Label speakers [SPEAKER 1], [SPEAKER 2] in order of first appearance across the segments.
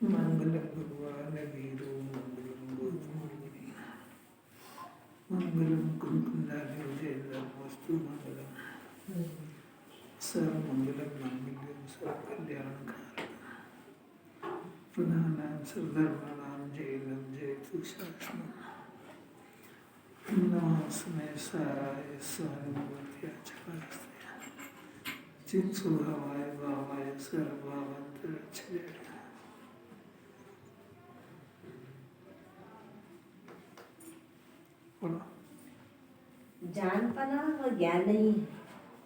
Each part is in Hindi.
[SPEAKER 1] मंगलम भगवान वीरो मंगलम गौतम मंगलम कुंकुंडालि जयवस्तु मंगलम सर्वमंगलम मंगलम सर्वकल्याणकारकम पुनानां सर्वधर्माणां जयनं जयतु शासनम् नमस्मे साराय स्वानुभूत्याचलास्ते चित्सुभावाय भावाय सर्वभावान्तरक्षय
[SPEAKER 2] जानपना व ज्ञान नहीं है,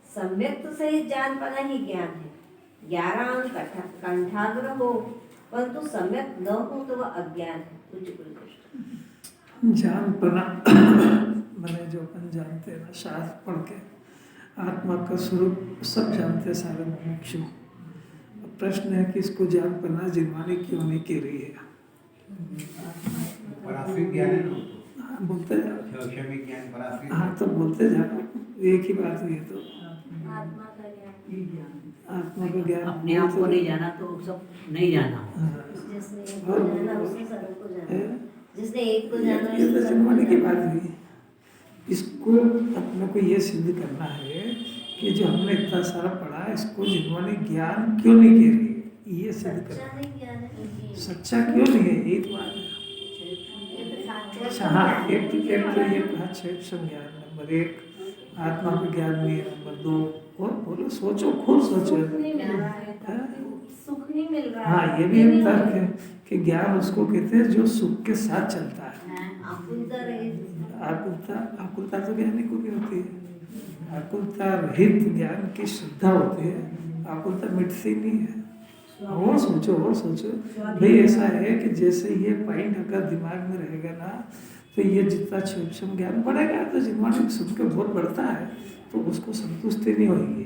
[SPEAKER 2] सम्यक तो सही जानपना ही ज्ञान है। 11 अंक कंठाग्र हो परंतु सम्यक न हो तो वह अज्ञान है।
[SPEAKER 1] जानपना मैंने जो अपन जानते हैं ना, शास्त्र पढ़ के आत्मा का स्वरूप सब जानते सारे मुमुक्षु। प्रश्न है कि इसको जानपना जिनवानी क्यों नहीं कह रही है? बोलते जाओ। हाँ तो बोलते जाओ, एक ही बात हुई तो आत्मा का ज्ञान
[SPEAKER 3] अपने आप को नहीं जाना तो सब नहीं जाना।
[SPEAKER 2] जिसने एक को जाना
[SPEAKER 1] ये तो जिनवानी की बात हुई। इसको अपने को ये सिद्ध करना है कि जो हमने इतना सारा पढ़ा इसको जिनवानी ज्ञान क्यों नहीं कह रही है, ये सिद्ध करना। सच्चा क्यों नहीं है, एक बात है। हाँ, एक तो ये कहा क्षेत्र ज्ञान नंबर 1, आत्मा का ज्ञान नहीं है नंबर 2। और बोलो, सोचो, खुद सोचो।
[SPEAKER 2] सुख नहीं मिल रहा।
[SPEAKER 1] हाँ, ये भी एक तर्क है कि ज्ञान उसको कहते हैं जो सुख के साथ चलता है। आकुलता तो ज्ञानी को भी होती है। आकुलता रहित ज्ञान की श्रद्धा होती है, आकुलता मिटती नहीं है। और सोचो भाई, ऐसा है कि जैसे ये पॉइंट अगर दिमाग में रहेगा ना तो ये जितना सूक्ष्म ज्ञान बढ़ेगा तो जिनवानी सुन के बहुत बढ़ता है तो उसको संतुष्टि नहीं होगी,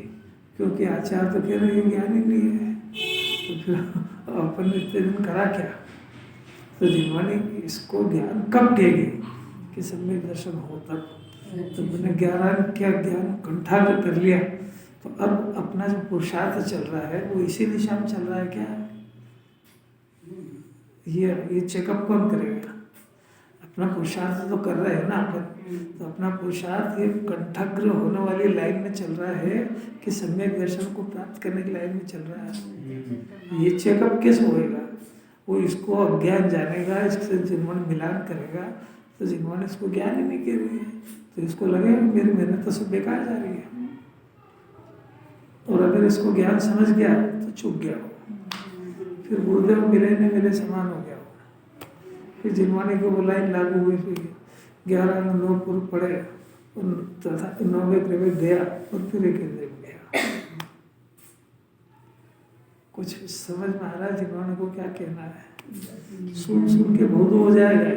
[SPEAKER 1] क्योंकि आचार्य तो कह रहे हैं ज्ञान ही नहीं है। तो फिर अपन ने इतने दिन करा क्या? तो जिनवानी इसको ज्ञान कब देगी कि सम्यक दर्शन हो तब। तो मैंने ज्ञान कंठाग्र कर लिया, तो अब अपना जो पुरुषार्थ चल रहा है वो इसी दिशा में चल रहा है क्या? ये चेकअप कौन करेगा? अपना पुरुषार्थ तो कर रहे हैं ना अपन। तो अपना पुरुषार्थ ये कंठाग्र होने वाली लाइन में चल रहा है कि सम्यक दर्शन को प्राप्त करने की लाइन में चल रहा है। ये चेकअप कैसे होएगा? वो इसको अज्ञान जानेगा, इससे जिनवानी मिलान करेगा, तो जिनवानी इसको ज्ञान ही नहीं कर रही है तो इसको लगेगा मेरी मेहनत तो सब बेकार जा रही है। और अगर इसको ज्ञान समझ गया तो चूक गया हो, फिर गुरुदेव मिले नहीं मिले समान हो गया हो। फिर जिनवानी को वो लाइन लागू हुई, फिर 11 अंग 9 पूर्व पढ़े तथा 9वें प्रवेश गया और फिर एक गया। कुछ समझ में आ रहा है जिनवानी को क्या कहना है? सुन के बहुत हो जाएगा।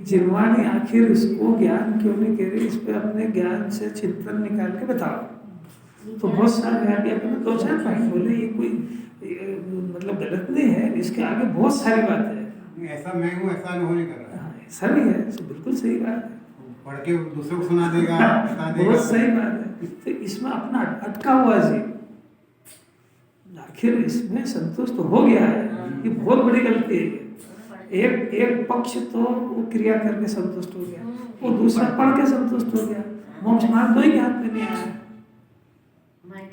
[SPEAKER 1] जिनवानी आखिर इसको ज्ञान क्यों नहीं कह रही? इस पे अपने ज्ञान से चिंतन निकाल के बताओ। तो बहुत सारे आगे अपने 2-4 पॉइंट बोले, ये कोई मतलब गलत नहीं है, इसके आगे बहुत सारी बात है।
[SPEAKER 4] ऐसा मैं हूँ, ऐसा अनुभव नहीं कर रहा।
[SPEAKER 1] हाँ, ऐसा नहीं है, बिल्कुल सही बात है।
[SPEAKER 4] पढ़ के दूसरों को सुना देगा, बता देगा।
[SPEAKER 1] बहुत सही बात है। तो इसमें अपना अटका हुआ जी, आखिर इसमें संतुष्ट हो गया है, ये बहुत बड़ी गलती है। एक पक्ष तो वो क्रिया करके संतुष्ट हो गया, वो दूसरा पढ़ के संतुष्ट हो गया। मोक्ष मार्ग दो ही हाथ में नहीं आया।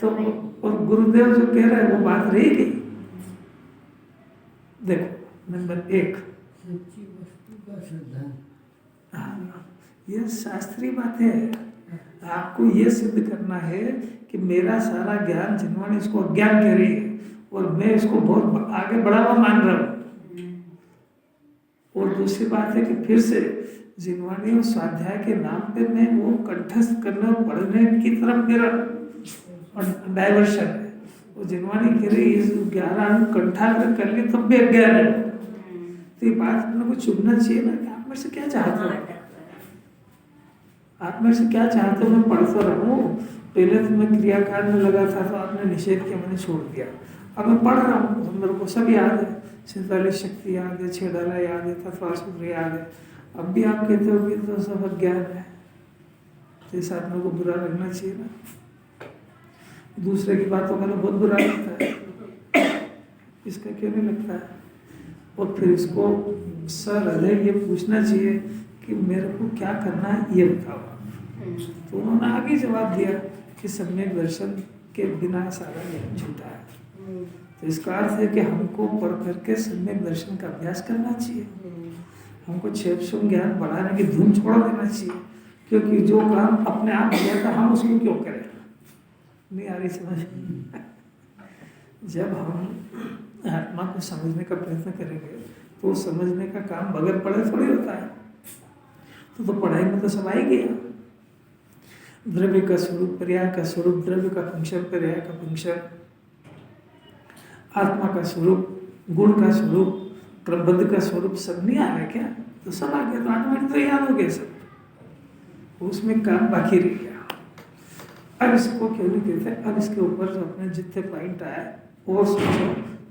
[SPEAKER 1] तो और गुरुदेव जो कह रहे हैं वो बात रही गई। देखो नंबर 1, ये शास्त्रीय बात है। आपको ये सिद्ध करना है कि मेरा सारा ज्ञान जिनवानी इसको अज्ञान कह रही है और मैं इसको बहुत आगे बढ़ा हुआ मान रहा हूँ। और दूसरी बात है कि फिर से जिनवानी और स्वाध्याय के नाम पे मैं वो कंठस्थ करने और पढ़ने की तरफ मेरा डाइवर्शन है। वो जिनवानी कह रही है 11 अंग कंठाग्र कर लिए तब भी अज्ञान है। तो ये बात अपने को चुनना चाहिए ना कि आप मेरे से क्या चाहते हो? आप मेरे से क्या चाहते हो? मैं पढ़ता रहूँ। पहले तो मैं क्रियाकांड में लगा था तो आपने निषेध किया, मैंने छोड़ दिया। अब मैं पढ़ रहा हूँ तो मेरे को सब याद है। 47 शक्ति याद है, 6 डाला याद है, तत्वासूत्र याद है। अब भी आप कहते हो कि तो सब अज्ञान है, तो इस आत्मा को बुरा लगना चाहिए ना। दूसरे की बातों का तो बहुत बुरा लगता है। इसका क्यों नहीं लगता है? और फिर इसको सहृदय ये पूछना चाहिए कि मेरे को क्या करना है, ये बताओ। तो उन्होंने आगे जवाब दिया कि सम्यक दर्शन के बिना सारा ज्ञान झूठा है। तो इसका अर्थ है कि हमको पढ़ करके सम्यक दर्शन का अभ्यास करना चाहिए। हमको क्षेपशुम ज्ञान बढ़ाने की धुन छोड़ देना चाहिए, क्योंकि जो काम अपने आप किया था हम उसको क्यों करें? नहीं आ रही समझ? जब हम आत्मा को समझने का प्रयत्न करेंगे तो समझने का काम बगैर पढ़े थोड़ी होता है। तो पढ़ाई में तो सब आ ही गया। द्रव्य का स्वरूप, पर्याय का स्वरूप, द्रव्य का फंक्शन, पर्याय का फंक्शन, आत्मा का स्वरूप, गुण का स्वरूप, क्रमबद्ध का स्वरूप, सब नहीं आया क्या? तो सब आ गया, तो ऑटोमेटिक तो याद हो गया सब, उसमें काम बाकी रह गया। अब इसको क्यों नहीं कहते? अब इसके ऊपर जो अपने जितने पॉइंट आए और सोचो।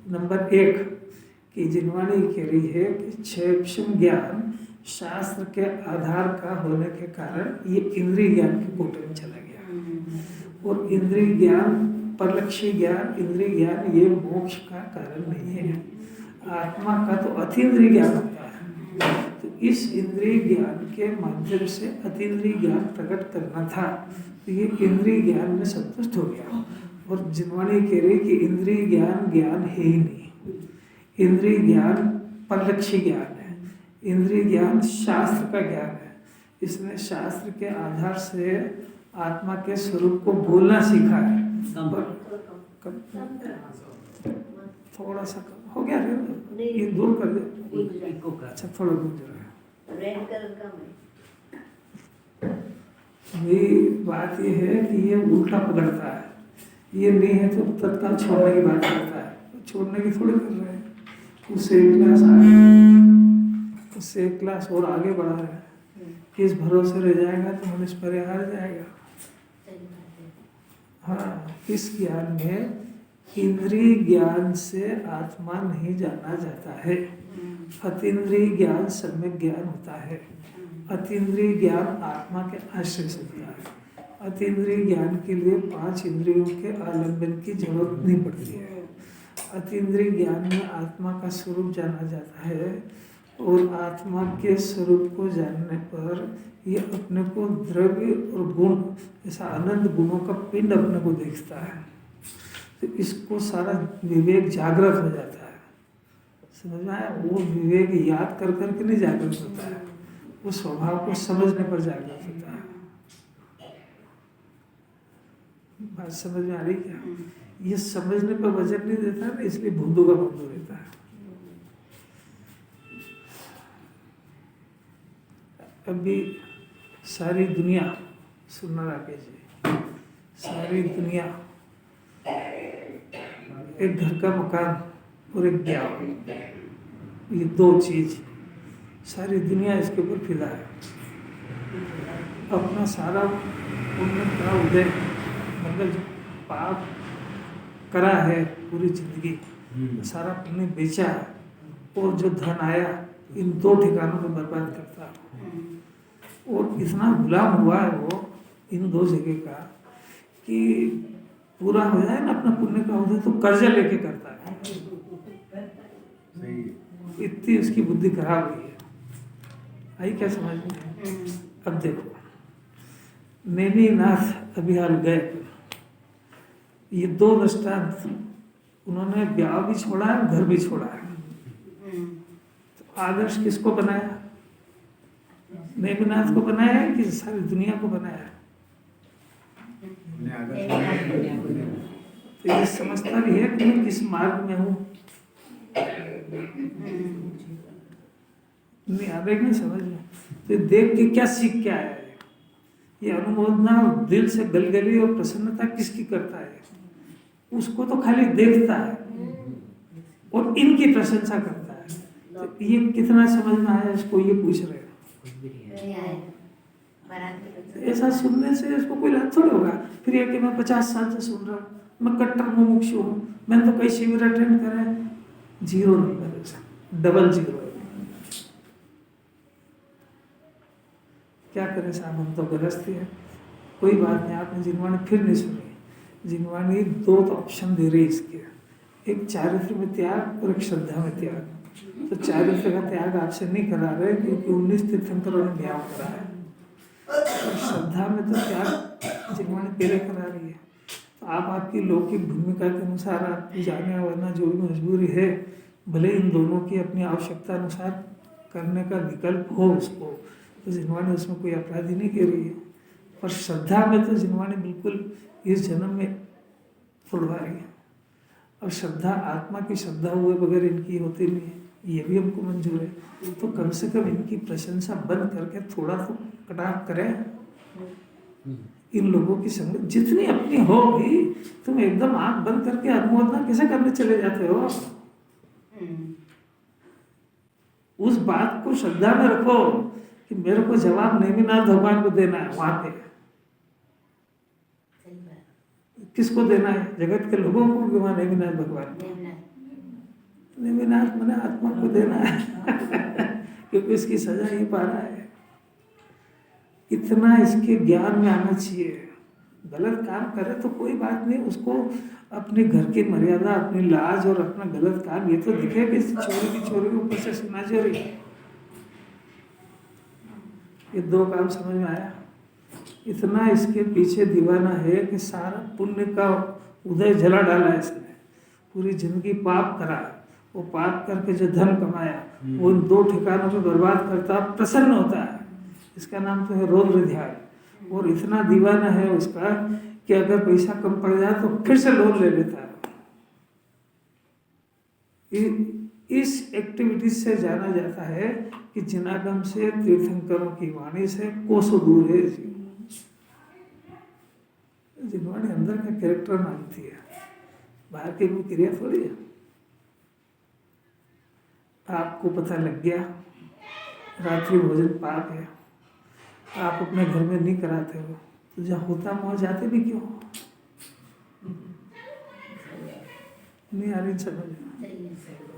[SPEAKER 1] नंबर 1 कि जिनवाणी कह रही है कि क्षेपशुम ज्ञान शास्त्र के आधार का होने के कारण ये इंद्रिय ज्ञान के कोटे में चला गया। और इंद्रिय ज्ञान, परलक्षी ज्ञान, इंद्रिय ज्ञान ये मोक्ष का कारण नहीं है। आत्मा का तो अतीन्द्रिय ज्ञान होता है। तो इस इंद्रिय ज्ञान के माध्यम से अतीन्द्रिय ज्ञान प्रकट करना था, तो ये इंद्रिय ज्ञान में संतुष्ट हो गया। और जिनवाणी कह रही कि इंद्रिय ज्ञान ज्ञान है ही नहीं, इंद्रिय ज्ञान परलक्षी ज्ञान है, इंद्रिय ज्ञान शास्त्र का ज्ञान है। इसने शास्त्र के आधार से आत्मा के स्वरूप को बोलना सीखा है। थोड़ा सा कम हो गया, ये दूर कर दे। अच्छा थोड़ा दूर जरा।
[SPEAKER 2] रेड कलर का
[SPEAKER 1] मेरी बात ये है कि ये उल्टा पकड़ता है। ये नहीं है तो तत्काल छोड़ने की बात करता है। छोड़ने की थोड़ी कर रहे हैं, उससे एक क्लास आगे, उससे एक क्लास और आगे बढ़ा रहे हैं। किस भरोसे रह जाएगा तो मनुष्य पर हार जाएगा। हाँ, इस ज्ञान में इंद्रिय ज्ञान से आत्मा नहीं जाना जाता है। अतीन्द्रिय ज्ञान सम्यक ज्ञान होता है। अतीन्द्रिय ज्ञान आत्मा के आश्रय से होता है। अतीन्द्रिय ज्ञान के लिए 5 इंद्रियों के आलंबन की जरूरत नहीं पड़ती है। अतीन्द्रिय ज्ञान में आत्मा का स्वरूप जाना जाता है, और आत्मा के स्वरूप को जानने पर ये अपने को द्रव्य और गुण, ऐसा अनंत गुणों का पिंड अपने को देखता है। तो इसको सारा विवेक जागृत हो जाता है। समझ में आया? वो विवेक याद कर करके नहीं जागृत होता है, वो स्वभाव को समझने पर जागृत होता है। बात समझ में आ रही क्या? ये समझने पर वजन नहीं देता ना, इसलिए भूंदू का भूंदू रहता है। अभी सारी दुनिया, सुनना राकेश जी, सारी दुनिया एक घर का मकान और एक ज्ञान, ये 2 चीज, सारी दुनिया इसके ऊपर फिदा है। अपना सारा पुण्य का उदय, मतलब जो पाप करा है पूरी जिंदगी, सारा पुण्य बेचा है, और जो धन आया इन 2 ठिकानों पर बर्बाद करता है। और इतना गुलाम हुआ है वो इन 2 जगह का कि पूरा हो जाए ना अपना पुण्य का उदय तो कर्जा लेके करता है। इतनी उसकी बुद्धि खराब हुई है। आई क्या समझ में? अब देखो, नैनीनाथ अभी हाल गए, ये 2 दृष्टांत, उन्होंने ब्याह भी छोड़ा है, घर भी छोड़ा है। तो आदर्श किसको बनाया? नैनीनाथ को बनाया है कि सारी दुनिया को बनाया है? तो ये समझता भी है कि मैं किस मार्ग में हूँ। नहीं आ रही समझ में? तो देख के क्या सीख के आया है? ये अनुमोदना दिल से गलगली और प्रसन्नता किसकी करता है? उसको तो खाली देखता है और इनकी प्रशंसा करता है। तो ये कितना समझ में आया इसको, ये पूछ रहे हो। ऐसा सुनने से इसको कोई लाभ थोड़ी होगा। फिर ये कि मैं 50 साल से सुन रहा हूँ, मैं कट्टर मुमुक्षु हूँ, मैंने तो कई शिविर अटेंड करे, 0 नंबर, डबल 0। क्या करें साहब, हम तो गृहस्थी है। कोई बात नहीं, आपने जिनवाणी फिर नहीं सुनी। जिनवाणी 2 तो ऑप्शन दे रही इसके, एक चारित्र में त्याग और एक श्रद्धा में त्याग। तो चारित्र का त्याग आपसे नहीं करा रहे क्योंकि 19 तीर्थंकरों ने ज्ञान करा है, और श्रद्धा में तो त्याग जिन्होंने पहले करा रही है। तो आप आपकी लौकिक भूमिका के अनुसार आपकी जाने वरना जो भी मजबूरी है, भले इन दोनों की अपनी आवश्यकता अनुसार करने का विकल्प हो उसको, तो जिन्होंने उसमें कोई अपराधी नहीं कह रही है। पर श्रद्धा में तो जिन्होंने बिल्कुल इस जन्म में तोड़वा रही है, और श्रद्धा आत्मा की श्रद्धा हुए बगैर इनकी होती नहीं है, ये भी हमको मंजूर है। तो कम से कम इनकी प्रशंसा बंद करके थोड़ा तो कटाक्ष करें इन लोगों की संगत जितनी अपनी हो भी। तुम एकदम आंख बंद करके अनुमोदना कैसे करने चले जाते हो? उस बात को श्रद्धा में रखो कि मेरे को जवाब नेमिनाथ भगवान को देना है। वहां पे किसको देना है? जगत के लोगों को कि वहां नेमिनाथ भगवान को? नेमिनाथ मैंने आत्मा को देना है क्योंकि इसकी सजा ही पा रहा है। इतना इसके ज्ञान में आना चाहिए। गलत काम करे तो कोई बात नहीं, उसको अपने घर की मर्यादा, अपनी लाज और अपना गलत काम ये तो दिखे कि चोरी की चोरी ऊपर से सुना चोरी। ये दो काम समझ में आया। इतना इसके पीछे दीवाना है कि सारा पुण्य का उदय जला डाला है इसने। पूरी जिंदगी पाप करा, वो पाप करके जो धन कमाया वो इन दो ठिकानों पे बर्बाद करता, प्रसन्न होता है। इसका नाम तो है रौद्र ध्यान। और इतना दीवाना है उसका कि अगर पैसा कम पड़ जाए तो फिर से लोन ले लेता है। इस एक्टिविटी से जाना जाता है कि जिनागम से, तीर्थंकरों की वाणी से कोसों दूर है। जिनवाणी अंदर का कैरेक्टर मानती है, बाहर की कोई क्रिया थोड़ी है। आपको पता लग गया रात्रि भोजन पाप है, आप अपने घर में नहीं कराते हो, तो जहाँ होता वहाँ जाते भी क्यों? नहीं आ रही समझ?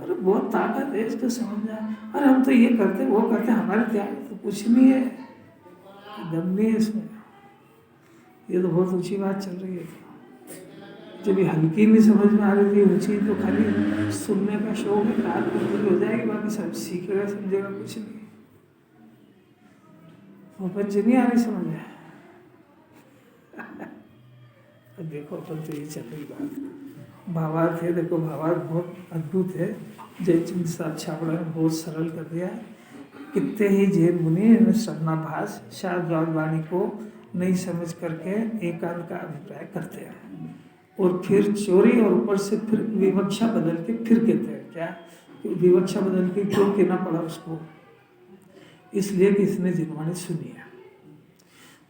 [SPEAKER 1] अरे बहुत ताकत है इसको समझना। अरे हम तो ये करते वो करते, हमारे त्याग तो कुछ नहीं है, दम नहीं है इसमें। ये तो बहुत ऊंची बात चल रही है। जब ये हल्की नहीं समझ में आ रही थी, ऊंची, तो खाली सुनने का शौक है, रात को पूरी हो जाएगी, बाकी सब सीखेगा समझेगा कुछ नहीं। अपन जी नहीं आ रही समझ में। अब देखो अपन तो ये चल रही बात। भावार्थ है, देखो भावार्थ बहुत अद्भुत है। जयचंद साहब छाबड़ा ने बहुत सरल कर दिया। कितने ही जैन मुनि शरणाभास शारद्वाद वाणी को नहीं समझ करके एकांत का अभिप्राय करते हैं, और फिर चोरी और ऊपर से फिर विवक्षा बदल के फिर कहते हैं क्या कि विवक्षा बदल के क्यों कहना पड़ा उसको? इसलिए कि इसने जिनवाणी सुनी है।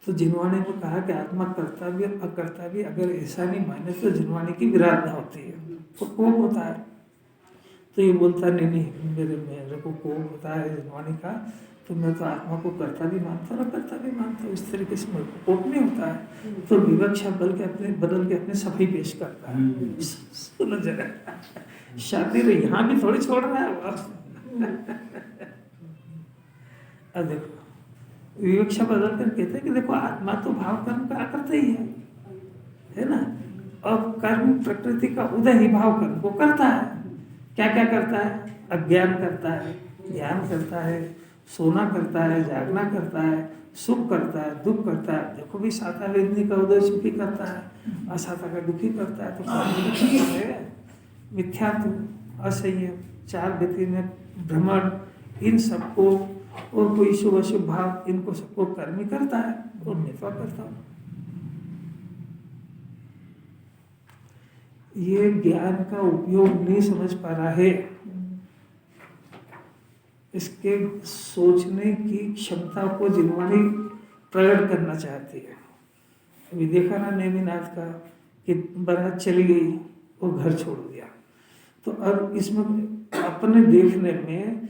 [SPEAKER 1] तो जिनवाणी में कहा कि आत्मा करता भी अकर्ता भी, अगर ऐसा नहीं माने तो जिनवाणी की विराधना होती है, तो कोप होता है। तो ये बोलता नहीं, मेरे को कोप होता है जिनवाणी का, तो मैं तो आत्मा को करता भी मानता और अकर्ता भी मानता हूँ। इस तरीके से मेरे को कोप नहीं होता है। तो विवक्षा बदल के अपने सफाई पेश करता है। सुनो जरा, शादी रे यहाँ भी थोड़ी छोड़ रहा है। अब देखो विवक्षा बदल कर कहते हैं कि देखो आत्मा तो भाव कर्म का करता ही है ना। अब कर्म प्रकृति का उदय ही भाव कर्म को करता है। क्या क्या करता है? अज्ञान करता है, ज्ञान करता है, सोना करता है, जागना करता है, सुख करता है, दुख करता है। देखो भी साता वेदनी का उदय सुखी करता है, असाता का दुखी करता है। तो मिथ्यात्व, असंयम, चार गति में भ्रमण, इन सबको, और कोई शुभ अशुभ भाव, इनको सबको कर्म करता है और मिथ्या करता हूँ। ये ज्ञान का उपयोग नहीं समझ पा रहा है। इसके सोचने की क्षमता को जिनवाणी प्रकट करना चाहती है। अभी देखा ना नेमिनाथ का कि बारात चली गई और घर छोड़ दिया। तो अब इसमें अपने देखने में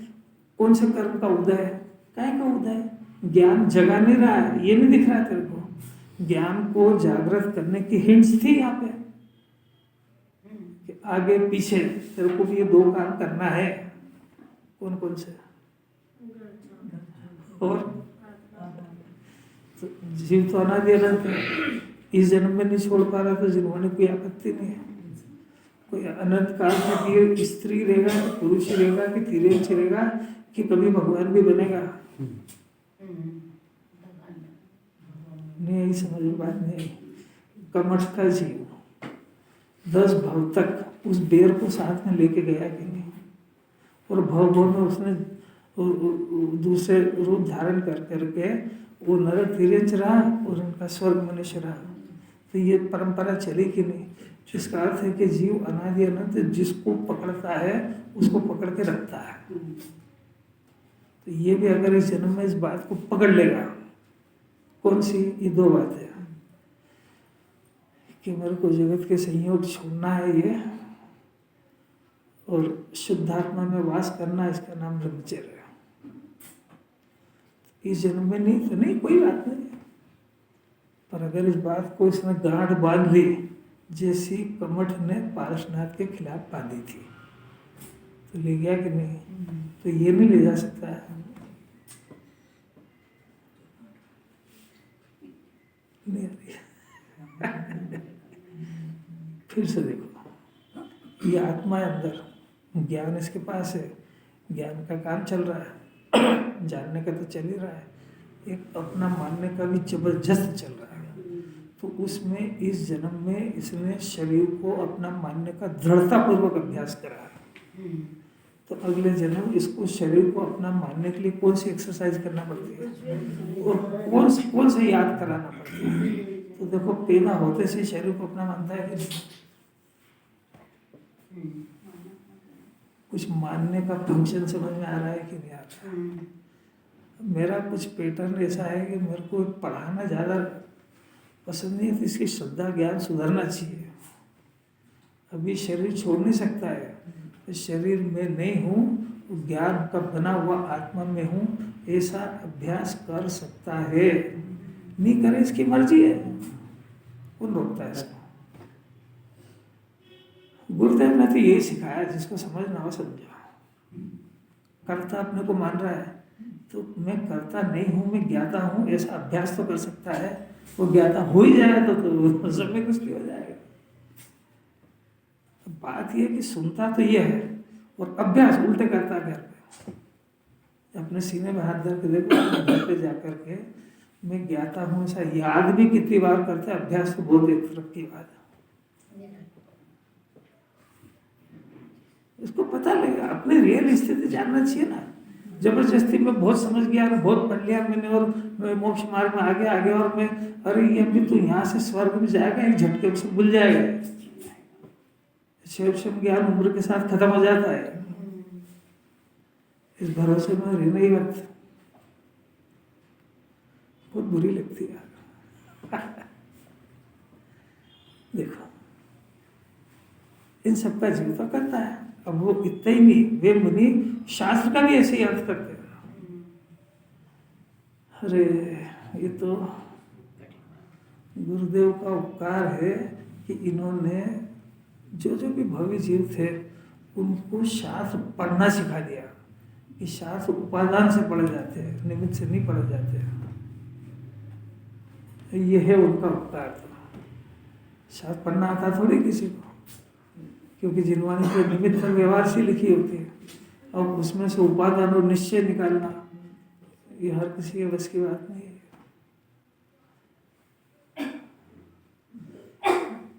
[SPEAKER 1] कौन से कर्म का उदय है? काय का उदय? ज्ञान जगा नहीं रहा है, ये नहीं दिख रहा तेरे को। ज्ञान को जागृत करने की हिंट्स थी यहाँ पे कि आगे पीछे तेरे को भी ये दो काम करना है। कौन कौन से? और तो जीव तो अनादि अनंत है, इस जन्म में नहीं छोड़ पा रहा तो जिन्होंने कोई आपत्ति नहीं है। कोई अनंत काल तक ये स्त्री रहेगा कि पुरुष ही रहेगा कि तिरंज रहेगा कि कभी भगवान भी बनेगा, नहीं यही समझ में बात नहीं आई। कमठ का जीव 10 भव तक उस बेर को साथ में लेके गया कि नहीं, और भव में उसने दूसरे रूप धारण कर करके वो नर तिरंज रहा और उनका स्वर्ग मनुष्य रहा। तो ये परंपरा चली कि नहीं। इसका अर्थ है कि जीव अनादि अनंत जिसको पकड़ता है उसको पकड़ के रखता है। तो ये भी अगर इस जन्म में इस बात को पकड़ लेगा, कौन सी, ये 2 बातें कि मेरे को जगत के संयोग छोड़ना है ये, और शुद्धात्मा में वास करना, इसका नाम ब्रह्मचर्य है। इस जन्म में नहीं तो नहीं, कोई बात नहीं, पर अगर इस बात को इसने गांठ बांध ली जैसी कमठ ने पारसनाथ के खिलाफ बांधी थी, तो ले गया कि नहीं, तो ये नहीं ले जा सकता है। नहीं आ रही। फिर से देखो, ये आत्मा है अंदर, ज्ञान इसके पास है, ज्ञान का काम चल रहा है, जानने का तो चल ही रहा है, एक अपना मानने का भी जबरदस्त चल रहा है। तो उसमें इस जन्म में इसने शरीर को अपना मानने का दृढ़तापूर्वक अभ्यास करा है। तो अगले जन्म इसको शरीर को अपना मानने के लिए कौन सी एक्सरसाइज करना पड़ती है और कौन से याद कराना पड़ता है। तो देखो, पैदा होते से शरीर को अपना मानता है कि कुछ मानने का फंक्शन समझ में आ रहा है कि नहीं आ रहा। मेरा कुछ पैटर्न ऐसा है कि मेरे को पढ़ाना ज़्यादा पसंद नहीं है, तो इसकी श्रद्धा ज्ञान सुधरना चाहिए। अभी शरीर छोड़ नहीं सकता है, तो शरीर में नहीं हूँ, ज्ञान का बना हुआ आत्मा में हूँ, ऐसा अभ्यास कर सकता है। नहीं करे इसकी मर्जी है, कौन रोकता है इसको। गुरुदेव ने तो यही सिखाया, जिसको समझना हो समझो। कर्ता अपने को मान रहा है, तो मैं कर्ता नहीं हूँ, मैं ज्ञाता हूँ, ऐसा अभ्यास तो कर सकता है। वो ज्ञाता हो ही जाए तो सब में कुछ हो जाएगा। तो बात यह कि सुनता तो ये है, और अभ्यास उल्टे करता घर पे। अपने सीने में हाथ धर के देखो, घर पे जाकर के मैं ज्ञाता हूँ ऐसा याद भी कितनी बार करते हैं। अभ्यास तो बहुत एक तरफ की बात है, इसको पता लगेगा। अपने रियल स्थिति जानना चाहिए ना। जबरदस्ती में बहुत समझ गया और बहुत पढ़ लिया मैंने, और मैं मोक्ष मार्ग में आगे आ गया, और मैं अरे ये अभी तो यहाँ से स्वर्ग में जाएगा, एक झटके से भूल जाएगा। शिव ज्ञान उम्र के साथ खत्म हो जाता है। इस भरोसे में रहना ही वक्त बहुत बुरी लगती है। देखो, इन सबका जीव तो करता है। अब वो इतना ही नहीं, वे मुनि शास्त्र का भी ऐसे ही अर्थ करते हैं। अरे ये तो गुरुदेव का उपकार है कि इन्होंने जो भी भव्य जीव थे उनको शास्त्र पढ़ना सिखा दिया, कि शास्त्र उपादान से पढ़े जाते हैं, निमित्त से नहीं पढ़े जाते हैं। ये है उनका उपकार। तो शास्त्र पढ़ना आता थोड़ी किसी को, क्योंकि जिनवानी के निमित्त व्यवहार से लिखी होती है, और उसमें से उपादान और निश्चय निकालना ये हर किसी के बस की बात नहीं है।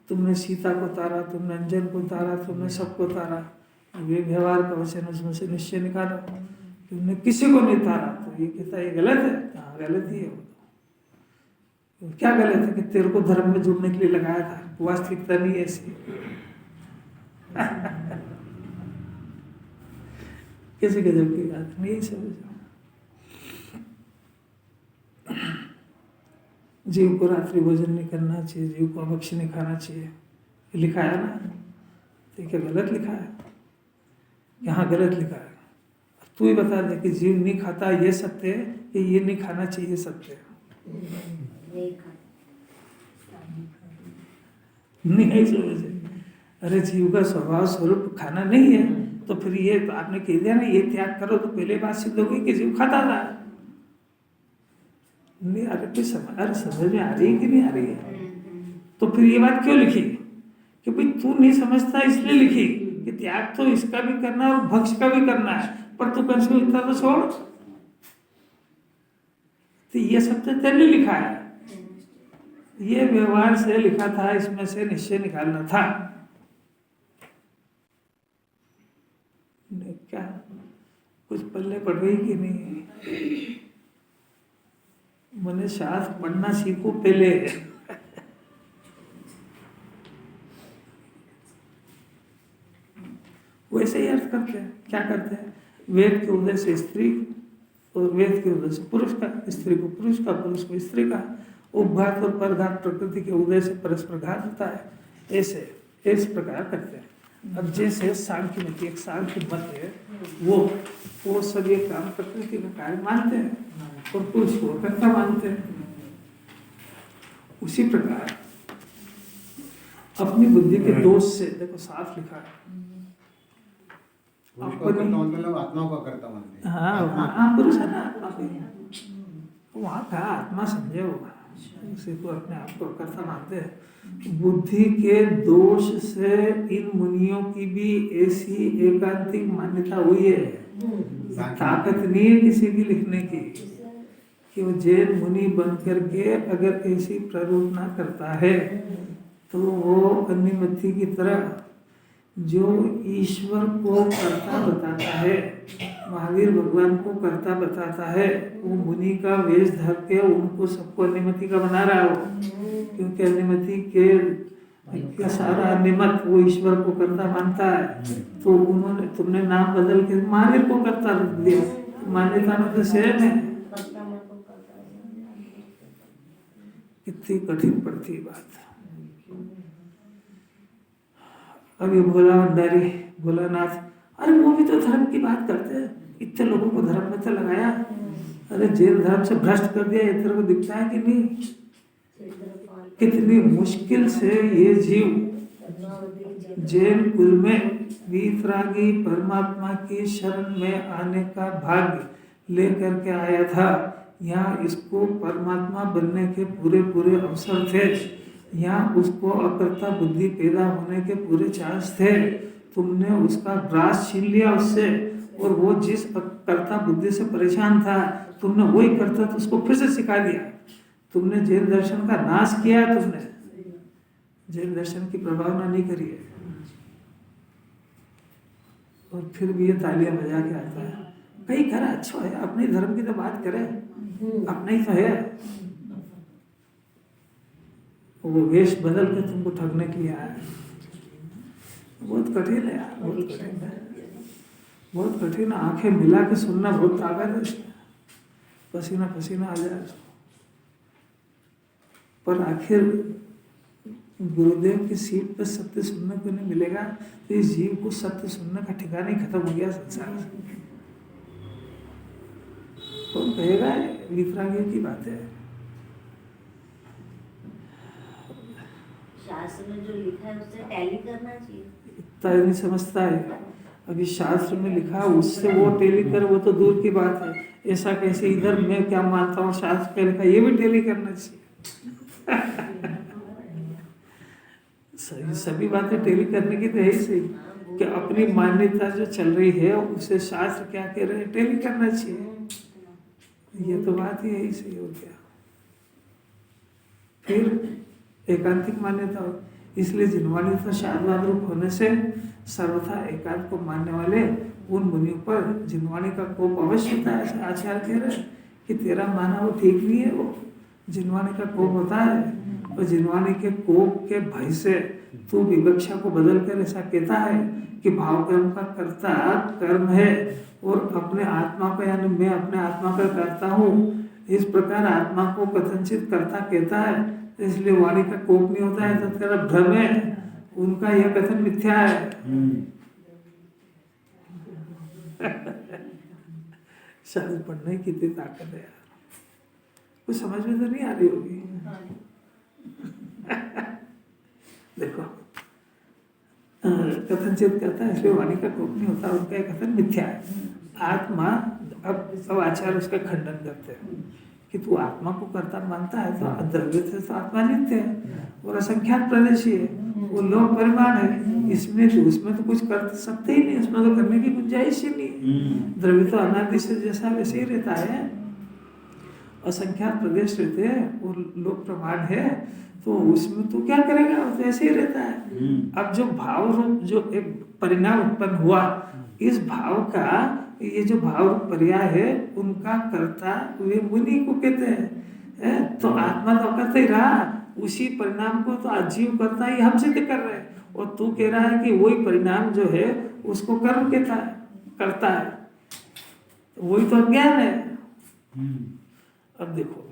[SPEAKER 1] तुमने सीता को तारा, तुमने अंजन को तारा, तुमने सबको तारा, ये व्यवहार का वचन, उसमें से निश्चय निकालो। तुमने किसी को नहीं तारा, तो ये कहता है ये गलत है। हाँ गलत ही है। वो क्या गलत है कि तेरे को धर्म में जुड़ने के लिए लगाया था, वास्तविकता नहीं है ऐसी। किसी गजब की बात नहीं समझ। जीव को रात्रि भोजन नहीं करना चाहिए, जीव को अभक्ष्य नहीं खाना चाहिए, लिखा है ना। तो क्या गलत लिखा है? यहाँ गलत लिखा है। तू ही बता दे कि जीव नहीं खाता ये सत्य है, कि ये नहीं खाना चाहिए सत्य है। नहीं समझे। अरे जीव का स्वभाव स्वरूप खाना नहीं है, तो फिर ये तो आपने कह दिया ना ये त्याग करो, तो पहले बात सिद्ध होगी कि जीव खाता था। नहीं, अरे कोई समझ में आ रही है कि नहीं आ रही है? तो फिर ये बात क्यों लिखी कि भाई तू नहीं समझता इसलिए लिखी कि त्याग तो इसका भी करना है और भक्ष का भी करना है, पर तू कंस में इतना तो छोड़। तो ये सब तो तेरे लिए लिखा है, ये व्यवहार से लिखा था, इसमें से निश्चय निकालना था। क्या कुछ पल्ले पड़ गई कि नहीं? मैंने शास्त्र पढ़ना सीखो पहले। वैसे ही अर्थ करते हैं। क्या करते हैं? वेद के उदय से स्त्री और वेद के उदय से पुरुष का, स्त्री को पुरुष का, पुरुष को स्त्री का, उपघात और परघात प्रकृति के उदय से परस्पर घात होता है। ऐसे इस प्रकार करते हैं। अब जैसे सांख्य में एक सांख्य मत है, वो सब ये काम प्रकृति का कार्य मानते हैं और पुरुष को कर्ता मानते हैं। उसी प्रकार अपनी बुद्धि के दोष से, देखो साफ लिखा है,
[SPEAKER 4] पुरुष को करता मतलब आत्मा को करता मानते हैं।
[SPEAKER 1] हाँ पुरुष है ना, आत्मा को वहाँ का आत्मा समझे होगा, उसी को अपने आप को कर्ता मानते हैं। बुद्धि के दोष से इन मुनियों की भी ऐसी एकांतिक मान्यता हुई है, ताकत नहीं है किसी की लिखने की, कि वो जैन मुनि बन करके अगर ऐसी प्ररोचना करता है तो वो अन्यमति की तरह जो ईश्वर को कर्ता बताता है, महावीर भगवान को कर्ता बताता है, वो मुनि का वेश धर के उनको सबको अन्यमति का बना रहा हो, क्योंकि अन्यमति के सारा अन्यमत वो ईश्वर को कर्ता मानता है। तो उन्होंने, तुमने नाम बदल के महावीर को कर्ता रख दिया, मान्यता में तो सेम है। कितनी कठिन पड़ती है बात। अब ये भोला भंडारी, भोलानाथ, अरे वो भी तो धर्म की बात करते हैं, इतने लोगों को धर्म में तो लगाया, अरे जैन धर्म से भ्रष्ट कर दिया, ये तेरे को दिखता है कि नहीं? कितनी मुश्किल से ये जीव जैन कुल में वीतरागी परमात्मा की शरण में आने का भाग्य लेकर के आया था। यहाँ इसको परमात्मा बनने के पूरे पूरे अवसर थे, यहाँ उसको अकर्ता बुद्धि पैदा होने के पूरे चांस थे। तुमने उसका ग्रास छीन लिया उससे, और वो जिस कर्ता बुद्धि से परेशान था, तुमने वही करता तो उसको फिर से सिखा दिया। तुमने जैन दर्शन का नाश किया, तुमने जैन दर्शन की प्रभावना नहीं करी है। और फिर भी ये तालियां बजा के आता है, कहीं करे अच्छा है, अपने धर्म की तो बात करे, अपना ही तो है। वो वेश बदल के तुमको ठगने के लिए आया। बहुत कठिन है यार, बहुत कठिन है, बहुत कठिन। आंखें मिला के सुनना बहुत ताकत है उसमें, पसीना पसीना आ जाए उसको। पर आखिर गुरुदेव की सीट पर सत्य सुनने को नहीं मिलेगा, तो इस जीव को सत्य सुनने का ठिकाना ही खत्म हो गया संसार से। कौन कहेगा? वितरागी की बात है।
[SPEAKER 2] शास्त्र में जो लिखा है उससे टैली करना चाहिए।
[SPEAKER 1] इतना नहीं समझता है, अभी शास्त्र में लिखा उससे वो टैली कर, वो तो दूर की बात है। ऐसा कैसे, इधर मैं क्या मानता हूँ शास्त्र क्या लिखा, ये भी टैली करना चाहिए। सभी बातें टैली करने की तो है ही सही, कि अपनी मान्यता जो चल रही है उसे शास्त्र क्या कह रहे हैं टैली करना चाहिए। ये तो बात ही है, सही हो गया। फिर एकांतिक मान्यता हो, इसलिए जिनवाणी तो शारदाद रूप होने से सर्वथा एकांत को मानने वाले उन मुनियों पर जिनवाणी का कोप अवश्य होता है। ऐसे आचार्य कह रहे कि तेरा माना वो ठीक नहीं है, वो जिनवाणी का कोप होता है, और जिनवाणी के कोप के भय से तू विवक्षा को बदल कर ऐसा कहता है कि भाव कर्म का कर्ता कर्म है, और अपने आत्मा का, यानी मैं अपने आत्मा का करता हूँ, इस प्रकार आत्मा को कथनचित कर्ता कहता है, इसलिए वाणी का कोप नहीं होता है, तो तेरा भ्रम है, उनका यह कथन मिथ्या है। शायद पढ़ने की कितनी ताकत है यार, कुछ समझ में तो नहीं आ रही होगी। देखो कथनचित करता है, इसलिए वाणी का कोप नहीं होता, उनका यह कथन मिथ्या है। आत्मा, अब सब आचार्य उसका खंडन करते हैं कि तू आत्मा को कर्ता मानता है तो द्रव्य से तो आत्मा नित्य है और असंख्यात प्रदेशी है, वो लोक परिमाण है। इसमें तो उसमें तो कुछ कर सकते ही नहीं, उसमें तो करने की गुंजाइश ही नहीं। द्रव्य तो अनादि से जैसा वैसे ही रहता है, असंख्यात प्रदेश रहते हैं, वो लोक प्रमाण है, तो उसमें तो क्या करेगा, वो तो ऐसे ही रहता है। अब जो भाव रूप जो एक परिणाम उत्पन्न हुआ, इस भाव का ये जो भाव रूप पर्याय है, उनका कर्ता वे मुनि को कहते हैं। तो आत्मा तो करते ही रहा, उसी परिणाम को तो आजीव करता ही हम सिद्ध कर रहे हैं, और तू कह रहा है कि वही परिणाम जो है उसको कर्म कहता है, करता है, तो वही तो अज्ञान है। अब देखो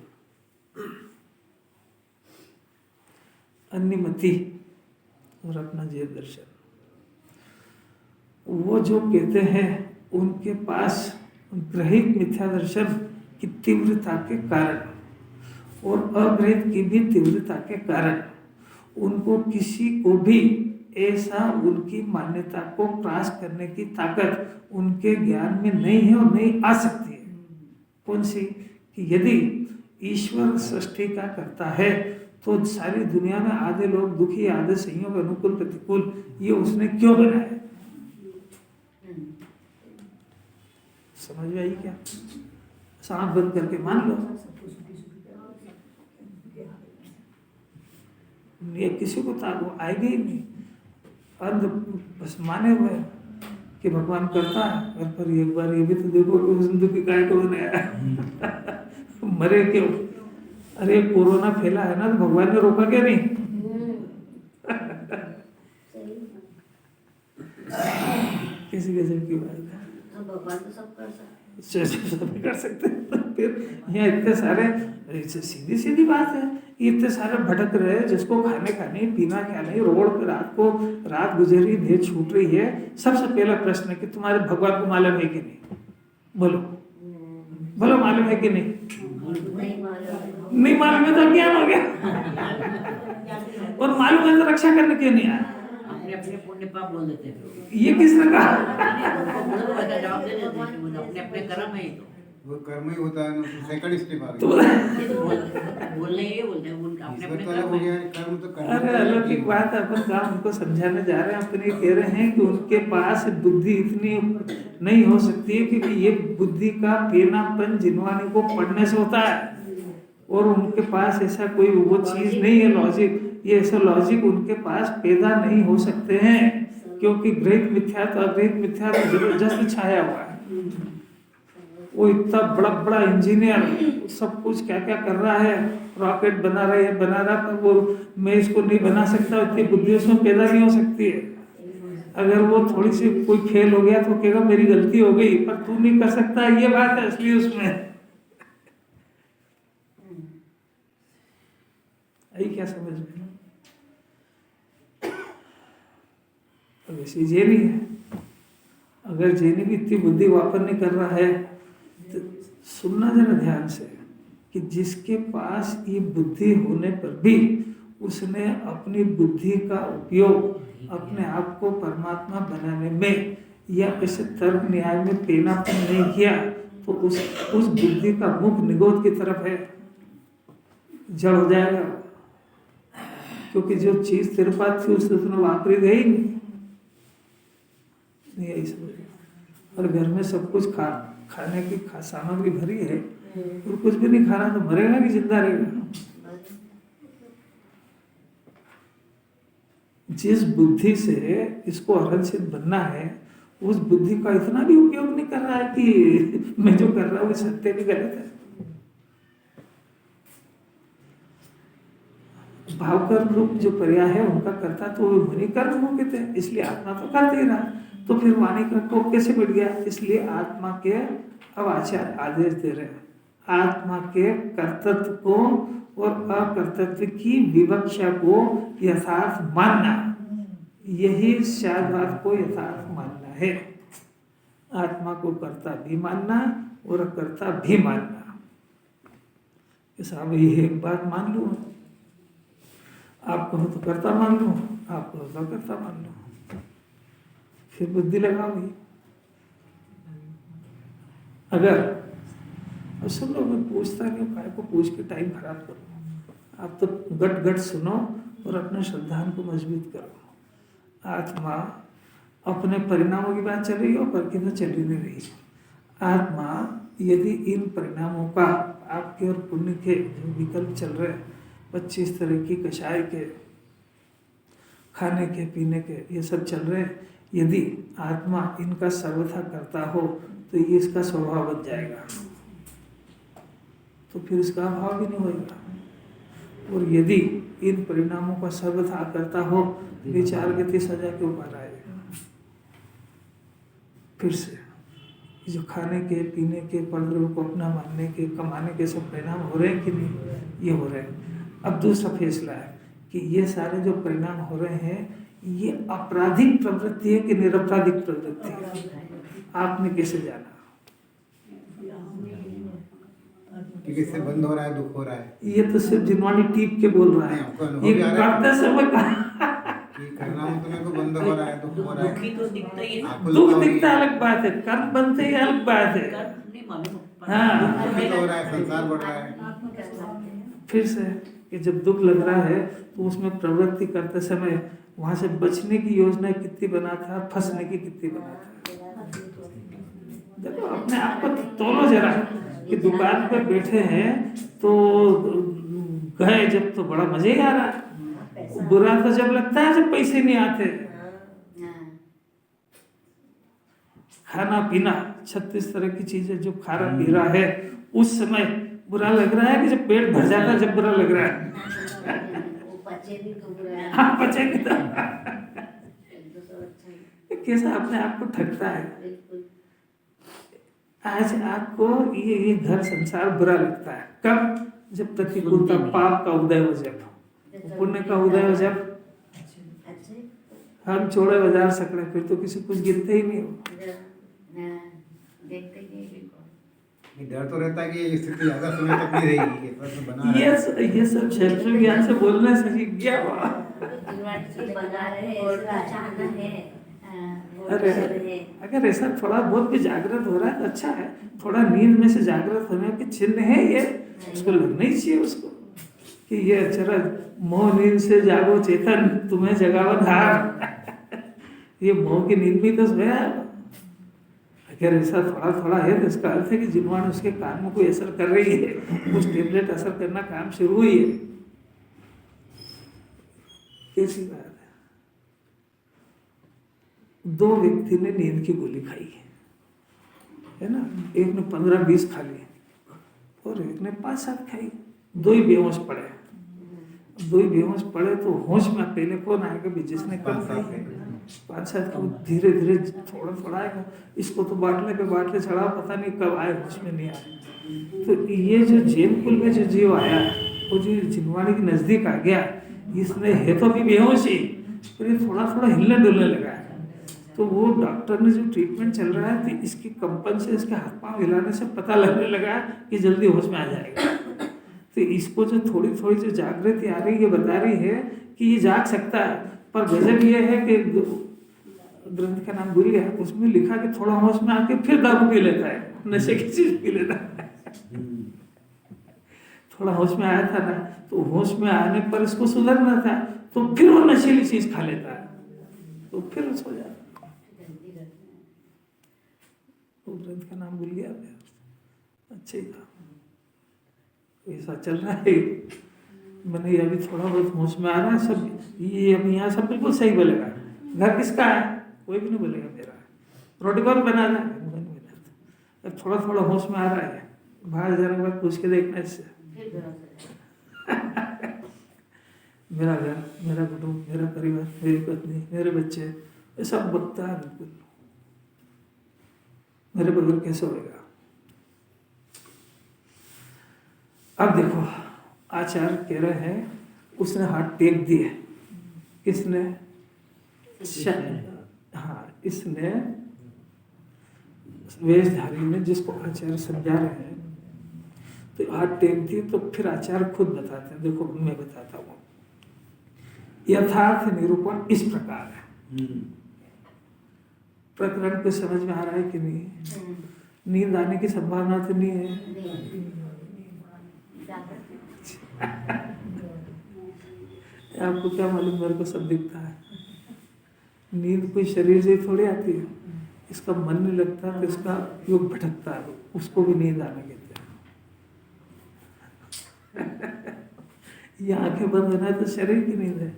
[SPEAKER 1] अन्यमति और अपना जय दर्शन, वो जो कहते हैं उनके पास ग्रहित मिथ्या दर्शन की तीव्रता के कारण और अग्रहित की भी तीव्रता के कारण उनको किसी को भी ऐसा उनकी मान्यता को प्रास करने की ताकत उनके ज्ञान में नहीं है और नहीं आ सकती है। कौन सी? कि यदि ईश्वर सृष्टि का करता है तो सारी दुनिया में आधे लोग दुखी, आधे संयोग, अनुकूल, प्रतिकूल, ये उसने क्यों बनाया? समझ में आई क्या? सांप बंद करके मान लो, ये किसी को वो आएगी ही नहीं। अंध बस माने हुए कि भगवान करता है, और पर एक बार ये भी तो देखो कि उस दुखी काय को बनाया। मरे क्यों? अरे कोरोना फैला है ना, तो भगवान ने रोका क्या नहीं? किसी किस्म की बात है,
[SPEAKER 2] भगवान तो सब कर सकते,
[SPEAKER 1] सब कर सकते हैं। फिर यहाँ इतने सारे, सीधी सीधी बात है, इतने सारे भटक रहे हैं, जिसको खाने का नहीं, पीना क्या नहीं, रोड पे रात गुजरी, देह छूट रही है। सबसे पहला प्रश्न है कि तुम्हारे भगवान को मालूम है कि नहीं? बोलो बोलो, मालूम है कि नहीं? नहीं मालूम है तो अज्ञान हो गया। और मालूम है तो रक्षा करने क्यों नहीं आया?
[SPEAKER 3] अपने अपने पुण्य पाप बोल देते हैं।
[SPEAKER 1] ये किसने कहा?
[SPEAKER 3] जवाब दे देते हैं, अपने अपने कर्म है। तो
[SPEAKER 4] वो कर्म ही होता है, सेकंड स्टेप आ
[SPEAKER 1] तो
[SPEAKER 4] गया।
[SPEAKER 3] बोलने ये बोलते हैं, अपने
[SPEAKER 4] ईश्वर
[SPEAKER 3] अपने
[SPEAKER 4] तो अलग
[SPEAKER 3] कर्म
[SPEAKER 4] हो गया,
[SPEAKER 3] है।
[SPEAKER 4] कर्म तो करना
[SPEAKER 1] अरे अलौकिक बात है, अपन काम उनको समझाने जा रहे हैं। अपन ये कह रहे हैं कि उनके पास बुद्धि इतनी नहीं हो सकती है, क्योंकि ये बुद्धि का पेनापन जिनवानी को पढ़ने से होता है, और उनके पास ऐसा कोई वो चीज नहीं है, लॉजिक, ये ऐसा लॉजिक उनके पास पैदा नहीं हो सकते हैं, क्योंकि ग्रहित मिथ्या तो अग्रहित मिथ्या तो जबरदस्त छाया हुआ है। वो इतना बड़ा बड़ा इंजीनियर सब कुछ क्या क्या कर रहा है, रॉकेट बना रहा, पर वो मैं इसको नहीं बना सकता, इतनी बुद्धि उसमें पैदा नहीं हो सकती है। अगर वो थोड़ी सी कोई फेल हो गया तो कहेगा मेरी गलती हो गई, पर तू नहीं कर सकता, ये बात है असली उसमें। आई क्या समझ में? तो वैसे जेनी है, अगर जेनी भी इतनी बुद्धि वापन नहीं कर रहा है तो सुनना जरा ध्यान से, कि जिसके पास ये बुद्धि होने पर भी उसने अपनी बुद्धि का उपयोग अपने आप को परमात्मा बनाने में या ऐसे तर्क न्याय में पेनापन नहीं किया, तो उस बुद्धि का मुख निगोद की तरफ है, जड़ हो जाएगा। क्योंकि जो चीज तेरे पास थी उससे तुमने वापरी गई नहीं, यही समझ। और घर में सब कुछ खाने की सामग्री भरी है, और कुछ भी नहीं खाना, तो मरेगा कि जिंदा रहेगा? जिस बुद्धि से इसको अरहंत बनना है, उस बुद्धि का इतना भी उपयोग नहीं कर रहा है कि मैं जो कर रहा हूँ सत्य भी गलत है। भावकर्म रूप जो पर्याय है उनका करता तो वो मुनि कर्म हो कहते हैं, इसलिए आत्मा तो करते ही रहा। तो फिर वाणी का कोप कैसे बढ़ गया? इसलिए आत्मा के, अब आचार्य आदेश दे रहे हैं, आत्मा के कर्तृत्व को और अकर्तृत्व की विवक्षा को यथार्थ मानना, यही शायद को यथार्थ मानना है। आत्मा को कर्ता भी मानना और अकर्ता भी मानना। साहब ये एक बात मान लूँ, आप कहो तो कर्ता मान लो, आप कहो तो कर्ता मान लो, फिर बुद्धि लगाओगी। अगर अब सुन लो, मैं पूछता नहीं, काय को पूछ के टाइम खराब करो, आप तो गट गट सुनो और अपने श्रद्धान को मजबूत करो। आत्मा अपने परिणामों की बात चल रही हो पर की तो चल ही नहीं रही। आत्मा यदि इन परिणामों का आपके और पुण्य के जो विकल्प चल रहे हैं 25 तरह की कषाय के, खाने के पीने के, ये सब चल रहे हैं, यदि आत्मा इनका सर्वथा करता हो तो ये इसका स्वभाव बन जाएगा, तो फिर इसका अभाव भी नहीं होगा। और यदि इन परिणामों का सर्वथा करता हो विचार गति सजा के ऊपर आएगा। फिर से जो खाने के पीने के परद्रव्य को अपना मानने के कमाने के सब परिणाम हो रहे हैं कि नहीं, ये हो रहे हैं। अब दूसरा फैसला है कि ये सारे जो परिणाम हो रहे हैं ये आपराधिक प्रवृत्ति है कि निरपराधिक प्रवृत्ति है, आपने कैसे जाना?
[SPEAKER 4] कि किससे बंद हो रहा है, दुख हो रहा है,
[SPEAKER 1] ये तो सिर्फ जिनवानी टीप के बोल रहा
[SPEAKER 4] नहीं, आपको
[SPEAKER 1] है,
[SPEAKER 4] अनुभव
[SPEAKER 1] ये
[SPEAKER 4] भी आ रहा है।
[SPEAKER 1] करते समय
[SPEAKER 4] कि करना हो तुम्हें को बंद हो रहा है, दुख हो रहा है,
[SPEAKER 3] दुखी तो दिखता ही है ना।
[SPEAKER 4] आकुलता
[SPEAKER 1] दुख
[SPEAKER 4] हो रही
[SPEAKER 1] दिखता
[SPEAKER 4] है,
[SPEAKER 1] अलग बात है, कर्म बनते ही अलग बात है।
[SPEAKER 3] कर्म नहीं मालूम।
[SPEAKER 1] हाँ।
[SPEAKER 4] दुखित हो रहा है, संसार बढ़ रहा है।
[SPEAKER 1] फिर से कि जब दुख लग रहा है तो उसमें प्रवृत्ति करते समय वहां से बचने की योजना कितनी बना था, फंसने की कितनी बना था। देखो अपने आप को तोलो जरा कि दुकान पे बैठे हैं तो गए जब तो बड़ा मजे ही आ रहा है, बुरा तो जब लगता है जब पैसे नहीं आते। खाना पीना 36 तरह की चीजें जो खा रहा पी रहा है उस समय बुरा लग रहा है कि जब पेट भर जाता है जब बुरा लग रहा है। हाँ पचे नहीं तो कैसा अपने आप को ठगता है। आज आपको ये घर संसार बुरा लगता है कब? जब प्रतिकूलता पाप का उदय हो, जब पुण्य का उदय हो, जब हम छोड़े बाजार सकड़े फिर तो किसी कुछ गिनते ही नहीं हो।
[SPEAKER 4] ये डर तो रहता है कि ये स्थिति ज्यादा समय तक नहीं रहेगी, ये प्रश्न बना रहा है।
[SPEAKER 1] ये सब क्षेत्र ज्ञान से बोलने से सीख गया हुआ। अरे अगर ऐसा थोड़ा बहुत भी जागृत हो रहा है तो अच्छा है। थोड़ा नींद में से जागृत होने के चिन्ह है ये, उसको लगना ही चाहिए उसको कि ये अचरज मोह नींद से जागो चेतन तुम्हें जगावन हार। ये मोह की नींद भी तो सोया। अगर ऐसा थोड़ा थोड़ा है तो इसका अर्थ है कि जिनवान उसके कान में कोई असर कर रही है, कुछ टेबलेट असर करना काम शुरू हुई है। कैसी बात है? दो व्यक्ति ने नींद की गोली खाई है ना, एक ने 15-20 खा ली और एक ने 5-7 खाई। दो ही बेहोश पड़े तो होश में पहले कौन आएगा भी? जिसने कम खाई 5-7 को धीरे धीरे थोड़ा थोड़ा आएगा। इसको तो बाटले पे बाटले चढ़ा, पता नहीं कब आए, होश में नहीं आए। तो ये जो जैन कुल में जो जीव आया वो जो जिनवाणी के नजदीक आ गया, इसने है तो भी बेहोश ही पर ये थोड़ा थोड़ा हिलने डुलने लगा है। तो वो डॉक्टर ने जो ट्रीटमेंट चल रहा है तो इसकी कंपन से, इसके हाथ पांव हिलाने से पता लगने लगा कि जल्दी होश में आ जाएगा। तो इसको जो थोड़ी थोड़ी जो जागृति आ रही है बता रही है कि ये जाग सकता है। पर गजब ये है कि ग्रंथ का नाम भूल गया, उसमें लिखा कि थोड़ा होश में आके फिर दारू पी लेता है, नशे की चीज पी लेता है। थोड़ा होश में आया था ना तो होश में आने पर इसको सुधरना था तो फिर वो नशीली चीज खा लेता है तो फिर उसको जाता। वो ग्रंथ का नाम भूल गया मैं, अच्छा ही था। ऐसा चल रहा है। मैंने अभी थोड़ा बहुत होश में आ रहा है सब, ये अभी यहाँ सब बिल्कुल सही बोलेगा। घर किसका है? कोई भी नहीं बोलेगा मेरा। रोटी कौन बना रहा है? अब थोड़ा थोड़ा होश में आ रहा है, बाहर जाने के बाद पूछ के देखना इससे। मेरा घर, मेरा कुटुंब, मेरा परिवार, मेरी पत्नी, मेरे बच्चे, ये सब बकता है बिल्कुल। मेरे बगैर कैसे होगा? अब देखो आचार्य कह रहे हैं उसने हाथ टेक दिए। किसने? हाँ, इसने वेशधारी ने, जिसको आचार्य समझा रहे हैं। तो हाथ टेक दिए तो फिर आचार्य खुद बताते हैं। देखो मैं बताता हूँ। यथार्थ निरूपण इस प्रकार है। प्रकरण को समझ में आ रहा है कि नहीं? नींद आने की संभावना तो नहीं है। आपको क्या मालूम, मेरे को सब दिखता है। नींद कोई शरीर से थोड़ी आती है, इसका मन नहीं लगता तो इसका योग भटकता है, उसको भी नींद आने कहते हैं। ये आंखें बंद होना तो शरीर की नींद है,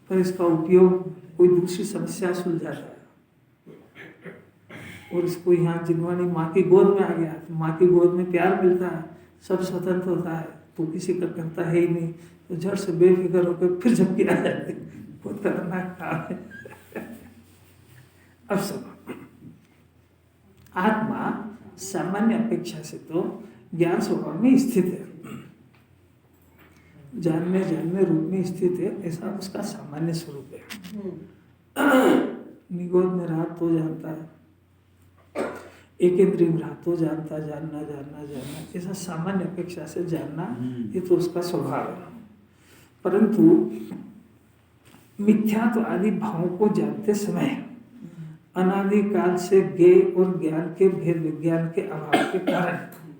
[SPEAKER 1] पर इसका उपयोग कोई दूसरी समस्या सुलझाता है। और इसको यहाँ जिनवाणी माँ की गोद में आ गया तो माँ की गोद में प्यार मिलता है, सब स्वतंत्र होता है, तो किसी का करता है ही नहीं, तो झट से बेफिक्र होकर फिर झपकी आ जाती है, बहुत खतरनाक काम है। अब सुनो, आत्मा सामान्य अपेक्षा से तो ज्ञान स्वभाव में स्थित है, जानने रूप में स्थित है, ऐसा उसका सामान्य स्वरूप है। निगोद में रहा तो जानता है, एक इंद्रिय में रहा तो जानता, जानना, ऐसा सामान्य अपेक्षा से जानना, ये तो उसका स्वभाव है। परंतु मिथ्यात्व आदि भावों को जानते समय अनादिकाल से ज्ञेय और ज्ञान के भेद विज्ञान के अभाव के कारण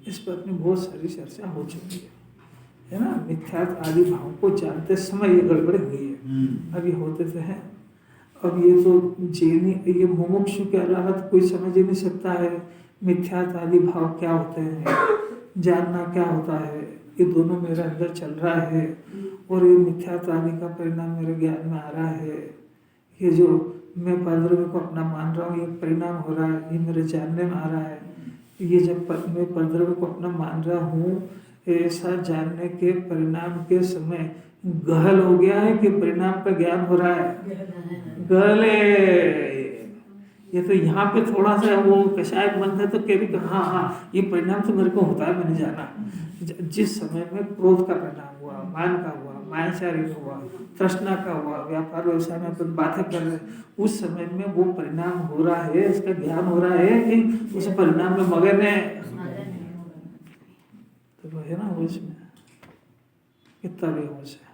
[SPEAKER 1] इस पर अपनी बहुत सारी चर्चा हो चुकी है ना। मिथ्यात्व आदि भावों को जानते समय ये गड़बड़ हुई है, अभी होते थे हैं। अब ये तो जैनी, ये मुमुक्षु के अलावा तो कोई समझ ही नहीं सकता है मिथ्यात्व आदि भाव क्या होते हैं, जानना क्या होता है। ये दोनों मेरे अंदर चल रहा है और ये मिथ्यात्व आदि का परिणाम मेरे ज्ञान में आ रहा है। ये जो मैं परद्रव्य को अपना मान रहा हूँ, ये परिणाम हो रहा है, ये मेरे जानने में आ रहा है। ये जब मैं परद्रव्य को अपना मान रहा हूँ, ऐसा जानने के परिणाम के समय गहल हो गया है कि परिणाम का ज्ञान हो रहा है, गहल है। ये तो यहाँ पे थोड़ा सा वो कषाय बंद है तो कह रही हाँ ये परिणाम तो मेरे को होता है, मैंने जाना। जिस समय में क्रोध का परिणाम हुआ, मान का हुआ, मायाचारी का हुआ, तृष्णा का हुआ, व्यापार व्यवसाय में अपन बातें कर रहे हैं, उस समय में वो परिणाम हो रहा है, इसका ज्ञान हो रहा है कि उस परिणाम में मगन है, तो है ना होश में कितना भी होश है।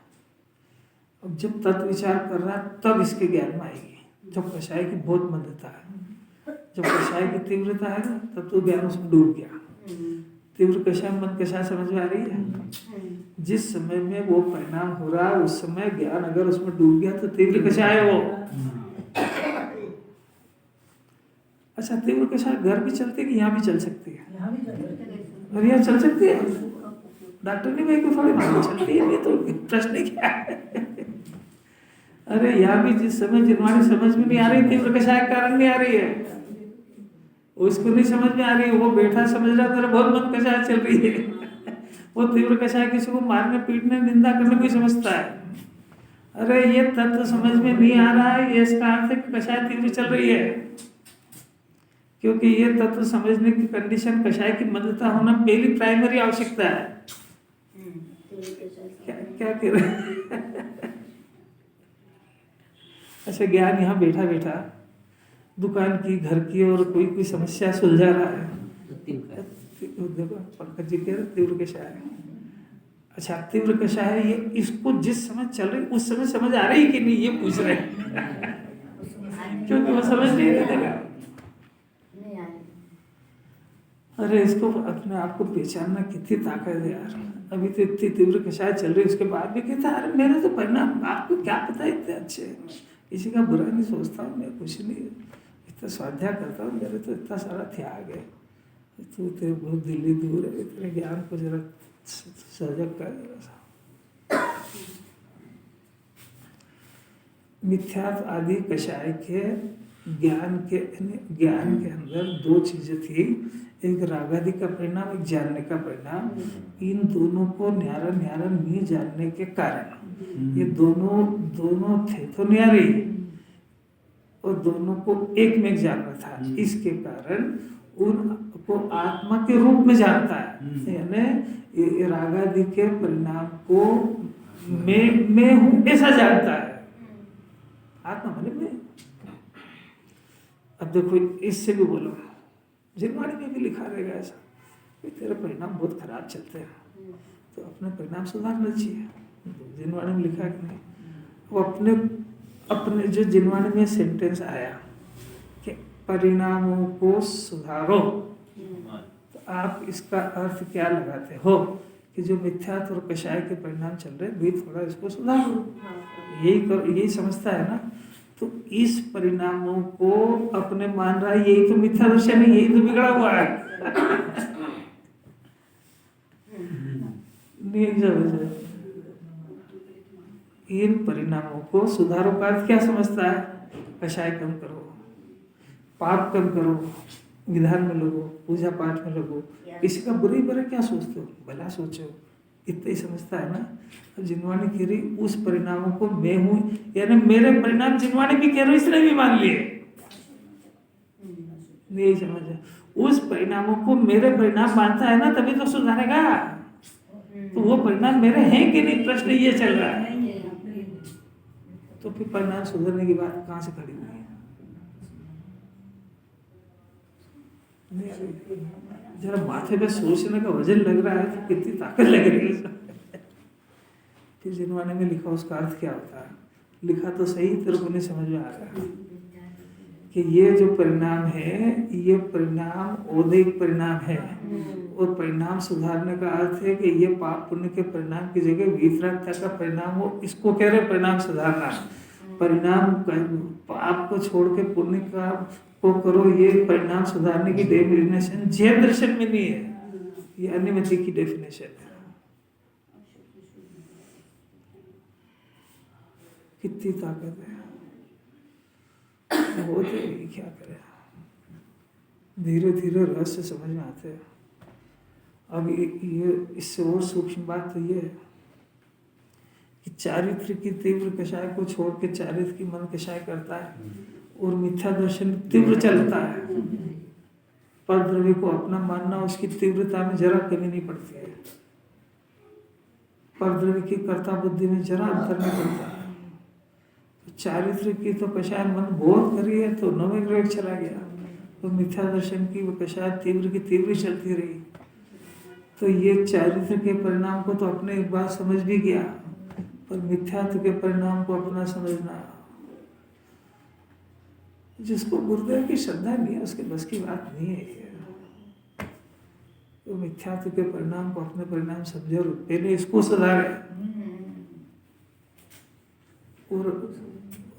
[SPEAKER 1] अब जब तत्व विचार कर रहा है तब इसके ज्ञान में आएगी। जब कषाय की बहुत मंदता है, जब कषाय की तीव्रता है ना, तब तो ज्ञान उसमें डूब गया। तीव्र कषाय मन कषाय समझ में आ रही है। जिस समय में वो परिणाम हो रहा है उस समय ज्ञान अगर उसमें डूब गया तो तीव्र कषाय है वो। अच्छा, तीव्र कषाय घर भी चलती है कि यहाँ भी चल सकती है? और यहाँ चल सकती है, डॉक्टर ने भाई को थोड़ी मालूम चलती है, ये तो प्रश्न क्या है। अरे यहाँ भी जिस समय जिनवाणी समझ में नहीं आ रही, तीव्र कषाय के कारण नहीं आ रही है, उसको नहीं समझ में आ रही है, वो बैठा समझ रहा तेरा बहुत मन कषाय चल रही है। वो तीव्र कषाय किसी को मारने पीटने निंदा करने कोई समझता है। अरे ये तत्व समझ में नहीं आ रहा है, ये इसका अर्थ है कि कषाय तीव्र चल रही है, क्योंकि ये तत्व समझने की कंडीशन कषाय की मंदता होना पहली प्राइमरी आवश्यकता है। क्या कह रहे हैं? अच्छा, ज्ञान यहाँ बैठा बैठा दुकान की, घर की और कोई समस्या सुलझा रहा है। देखो पंकज जी कह रहे तीव्र कषाय है। अच्छा, तीव्र कषाय है, ये इसको जिस समय चल रही उस समय समझ आ रही कि नहीं, ये पूछ रहे हैं। क्योंकि वो समझ नहीं देगा। अरे इसको अपने आप को पहचानना कितनी ताकत है यार। अभी तो इतनी तीव्र कषाय चल रही, उसके बाद भी कहता है अरे मेरे तो परिणाम आपको क्या पता इतने अच्छे, किसी का बुरा नहीं सोचता हूँ, मैं कुछ नहीं, इतना स्वाध्याय करता हूँ, मेरे तो इतना सारा त्याग है। तू तेरे बहुत दिल्ली दूर है, तेरे ज्ञान को जरा सजग कर जरा सा। मिथ्यात्व आदि कषाय के ज्ञान के अंदर दो चीजें थी, एक रागादि का परिणाम, एक जानने का परिणाम। इन दोनों को न्यारा नहीं जानने के कारण ये दोनों थे तो न्यारे, और दोनों को एक में जानना था। इसके कारण उनको आत्मा के रूप में जानता है, यानी रागादि के परिणाम को मैं हूँ ऐसा जानता है। आत्मा माने मैं। अब देखो इससे भी बोलो, जिनवाणी में भी लिखा रहेगा ऐसा कि तेरे परिणाम बहुत खराब चलते हैं, तो अपने परिणाम सुधारना चाहिए। जिनवाणी में लिखा कि नहीं, वो अपने जो जिनवाणी में सेंटेंस आया कि परिणामों को सुधारो, तो आप इसका अर्थ क्या लगाते हो कि जो मिथ्यात्व और कषाय के परिणाम चल रहे भी थोड़ा इसको सुधारो,
[SPEAKER 2] हाँ,
[SPEAKER 1] यही समझता है ना। तो इस परिणामों को अपने मान रहा है, यही तो मिथ्या दर्शन है, यही तो बिगड़ा हुआ है। नहीं समझ, इन परिणामों को सुधारो का अर्थ क्या समझता है? कषाय कम करो, पाप कम करो, विधान में लगो, पूजा पाठ में लगो, किसी का बुरा ही बुरा क्या सोचते हो, भला सोचो, इतना ही समझता है ना। अब जिनवाणी कह रही उस परिणामों को मैं हूं, यानी मेरे परिणाम जिनवाणी भी कह रही इसने भी मान लिए, नहीं समझ। उस परिणामों को मेरे परिणाम मानता है ना, तभी तो सुधारेगा। तो वो परिणाम मेरे हैं कि नहीं, प्रश्न ये चल रहा है। तो फिर परिणाम सुधरने की बात कहाँ से खड़ी हुई है? जरा माथे पे सोचने का वजन लग रहा है तो कितनी ताकत लग रही है। फिर जिनवाने में लिखा उसका अर्थ क्या होता है, लिखा तो सही, तेरे को नहीं समझ में आ रहा कि ये जो परिणाम है ये परिणाम औदैहिक परिणाम है, और परिणाम सुधारने का अर्थ है कि ये पाप पुण्य के परिणाम की जगह विपरीतता का परिणाम हो, इसको कह रहे परिणाम सुधारना। परिणाम पाप को छोड़ के पुण्य का को करो, ये परिणाम सुधारने की डेफिनेशन जैन दर्शन में नहीं है, ये अनुमति की डेफिनेशन है। कितनी ताकत है, होते क्या करें, धीरे धीरे रहस्य समझ में आते हैं। अब ये इससे और सूक्ष्म बात तो ये है कि चारित्र की तीव्र कषाय को छोड़ के चारित्र की मन कषाय करता है, और मिथ्या दर्शन तीव्र चलता है। पर द्रव्य को अपना मानना, उसकी तीव्रता में जरा कमी नहीं पड़ती है, पर द्रव्य की कर्ता बुद्धि में जरा अंतर नहीं पड़ता है। तो चारित्र की तो कषाय मन बहुत करी है तो 9वें ग्रेड चला गया, तो मिथ्या दर्शन की वो कषाय तीव्र की तीव्र चलती रही। तो ये चारित्र के परिणाम को तो अपने एक बार समझ भी गया, पर मिथ्यात्व के परिणाम को अपना समझना, जिसको गुरुदेव की श्रद्धा नहीं है उसके बस की बात नहीं है। तो मिथ्यात्व के परिणाम को अपने परिणाम समझे और पहले इसको सुधारे,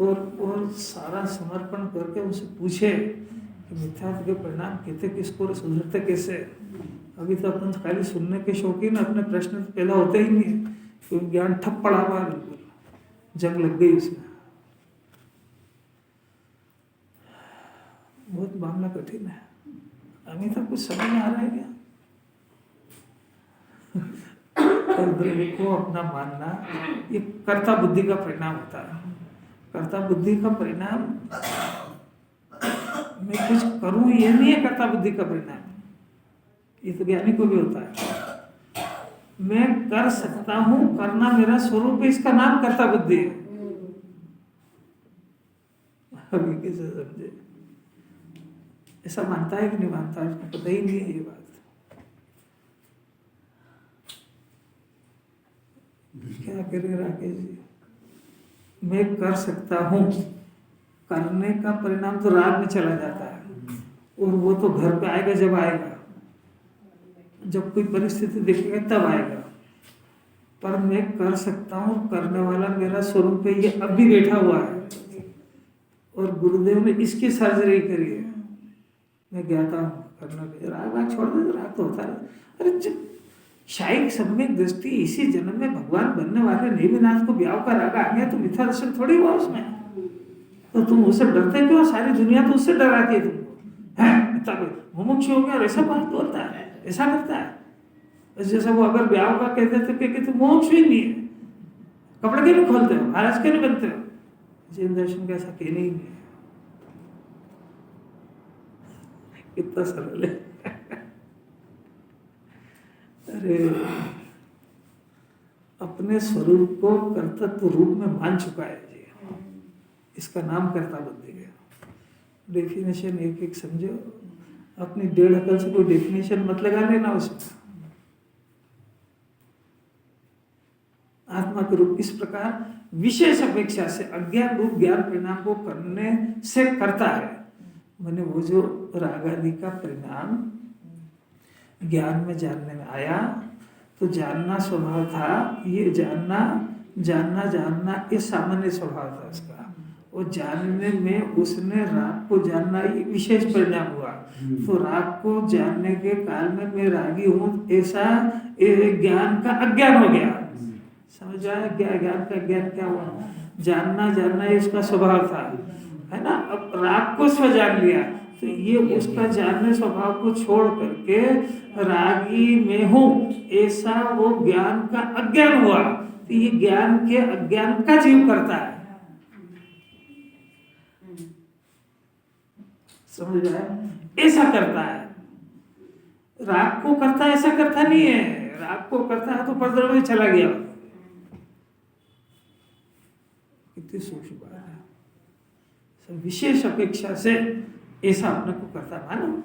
[SPEAKER 1] और सारा समर्पण करके उनसे पूछे कि मिथ्यात्व के परिणाम कहते किसको और सुधरते कैसे। अभी तो अपन खाली सुनने के शौकीन, अपने प्रश्न तो पैदा होते ही नहीं है, क्योंकि ज्ञान ठप पड़ा हुआ है, बिल्कुल जंग लग गई उसमें। बहुत मामला कठिन है। अभी तक कुछ समझ में आ रहा है क्या? और द्रव्य को अपना मानना ये कर्ता बुद्धि का परिणाम होता है। कर्ता बुद्धि का परिणाम मैं कुछ करूं ये नहीं है, कर्ता बुद्धि का परिणाम ये तो ज्ञानी को भी होता है। मैं कर सकता हूं, करना मेरा स्वरूप है, इसका नाम कर्ता बुद्धि है। अभी कैसे समझे? ऐसा मानता है कि नहीं मानता है, उसको पता ही नहीं है ये बात। क्या करें राकेश जी, मैं कर सकता हूं, करने का परिणाम तो रात में चला जाता है, और वो तो घर पे आएगा जब आएगा, जब कोई परिस्थिति देखेगा तब आएगा। पर मैं कर सकता हूं, करने वाला मेरा स्वरूप है, ये अभी बैठा हुआ है, और गुरुदेव ने इसकी सर्जरी करी है। मैं ज्ञाता हूँ, करना राग छोड़ दे, राग तो होता है। अरे जब शायद सम्यक दृष्टि इसी जन्म में भगवान बनने वाले नेमिनाथ को ब्याह का राग आ गया तो मिथ्या दर्शन थोड़ी हुआ उसमें। तो तुम उससे डरते क्यों? सारी दुनिया तो उससे डराती है तुमको, है मुमुक्षु हो गया और ऐसा बात बोलता है, ऐसा करता है। जैसा वो अगर ब्याह का कहते तो कहते तुम मुमुक्षु ही नहीं है, कपड़े क्यों नहीं खोलते हो, महाराज क्यों नहीं बनते हो? जैन दर्शन का ऐसा कहने ही नहीं है। कितना सरल है। अरे अपने स्वरूप को कर्तव्य रूप में मान चुका है जी, इसका नाम कर्ता बुद्धि है। डेफिनेशन एक एक समझो, अपनी 1.5 अकल से कोई डेफिनेशन मत लगा लेना उसमें। आत्मा के रूप इस प्रकार विशेष अपेक्षा से अज्ञान रूप ज्ञान परिणाम को करने से करता है। मैंने वो जो राग आदि का परिणाम ज्ञान में जानने में आया तो जानना स्वभाव था, ये जानना ये सामान्य स्वभाव था उसका। वो जानने में उसने राग को जानना ये विशेष परिणाम हुआ। तो राग को जानने के काल में मैं रागी हूँ, ऐसा ज्ञान का अज्ञान हो गया। समझ आया? ज्ञान का ज्ञान क्या हुआ? जानना ये उसका स्वभाव था, है ना। अब राग को स्व जान लिया, तो ये उसका जानने स्वभाव को छोड़ करके रागी में हूँ ऐसा वो ज्ञान का अज्ञान हुआ। तो ये ज्ञान के अज्ञान का जीव करता है। समझ आया? ऐसा करता है, राग को करता है, ऐसा करता नहीं है। राग को करता है तो परद्रव्य में चला गया। कितनी सूक्ष्म बात है। सब विशेष अपेक्षा से ऐसा अपने को करता है। मानो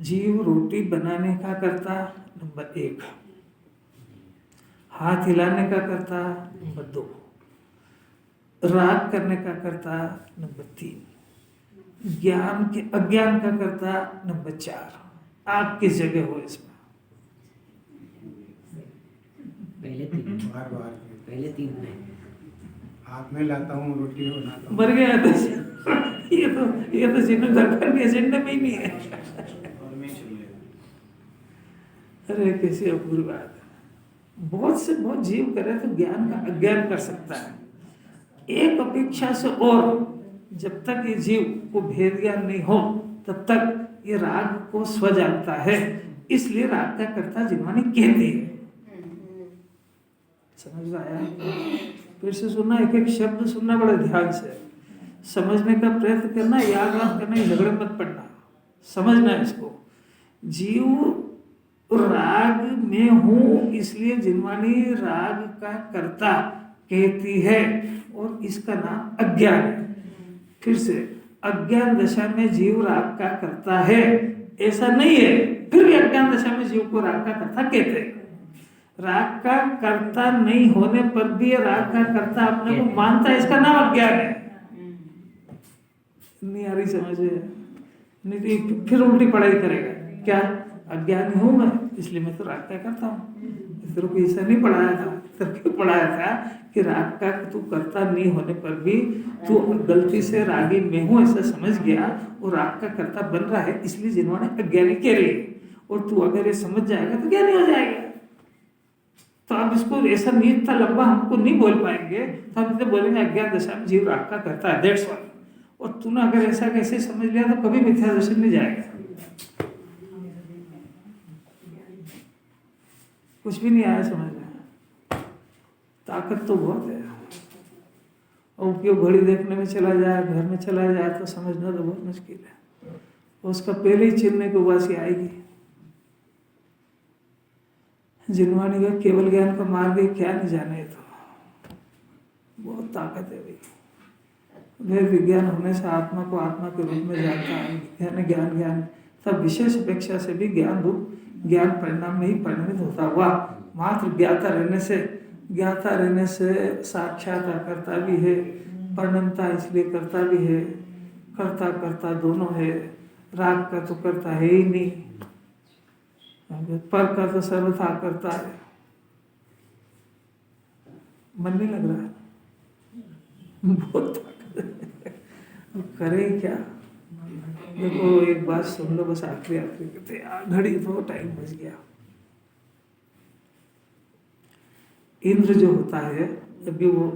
[SPEAKER 1] जीव रोटी बनाने का करता नंबर 1, हाथ हिलाने का करता नंबर 2, राग करने का करता नंबर 3, ज्ञान के अज्ञान का करता नंबर 4। आप किस जगह हो इसमें?
[SPEAKER 3] पहले तीन में
[SPEAKER 4] हाथ में लाता हूँ, रोटी बनाता हूँ।
[SPEAKER 1] मर गया तो ये तो जिन्होंने दरबार के एजेंडे में ही नहीं है। अरे कैसी अपूर्व बात है। बहुत जीव करे तो ज्ञान का अज्ञान कर सकता है। एक अपेक्षा से, और जब तक ये जीव को भेद ज्ञान नहीं हो तब तक ये राग को स्व जानता है। इसलिए राग का कर्ता जिन्होंने कहते हैं। समझ में आया? फिर से सुनना, एक एक शब्द सुनना बड़े ध्यान से, समझने का प्रयत्न करना, याद मत करना, झगड़े मत पड़ना, समझना इसको। जीव राग में हूँ इसलिए जिन्वानी राग का कर्ता कहती है, और इसका नाम अज्ञान है। फिर से, अज्ञान दशा में जीव राग का करता है ऐसा नहीं है, फिर भी अज्ञान दशा में जीव को राग का कर्ता कहते हैं। राग का कर्ता नहीं होने पर भी राग का कर्ता अपने को मानता है, इसका नाम अज्ञान है। नहीं आ रही समझ? नहीं तो फिर उल्टी पढ़ाई करेगा। क्या अज्ञानी हूं मैं, इसलिए मैं तो राग का करता हूँ। तेरे को ऐसा नहीं पढ़ाया था, तेरे को पढ़ाया था कि राग का तू करता नहीं होने पर भी तू गलती से रागी में हूँ ऐसा समझ गया और राग का कर्ता बन रहा है, इसलिए जिन्होंने अज्ञानी कह रही है। और तू अगर ये समझ जाएगा तो ज्ञानी हो जाएगा। तो आप इसको ऐसा नहीं, इतना लंबा हमको नहीं बोल पाएंगे, तो हम इतने बोलेंगे अज्ञान दशा में जीव राग का करता है, दैट्स ऑल। और तूने अगर ऐसा कैसे समझ लिया तो कभी मिथ्या दर्शन नहीं जाएगा, कुछ भी नहीं आया समझ में। ताकत तो बहुत है, और उपयोग घड़ी देखने में चला जाए, घर में चला जाए तो समझना तो बहुत मुश्किल है। उसका पहले ही चिन्ह की उबासी आएगी। जिनवानी का केवल ज्ञान का मार्ग है, क्या नहीं जाने, तो बहुत ताकत है भाई। वेद विज्ञान होने से आत्मा को आत्मा के रूप में जानता है, विज्ञान ज्ञान तब विशेष अपेक्षा से भी ज्ञान रूप ज्ञान परिणाम में ही परिणमित होता हुआ मात्र ज्ञाता रहने से साक्षात करता भी है, परिणमता इसलिए करता भी है, करता दोनों है। राग का तो करता है ही नहीं, पर का तो सर्वथा करता है। मन नहीं लग रहा है, बहुत ताकत है, करे क्या। देखो एक बात सुन लो, बस आखिरी करते, घड़ी तो टाइम बच गया। इंद्र जो होता है, अभी वो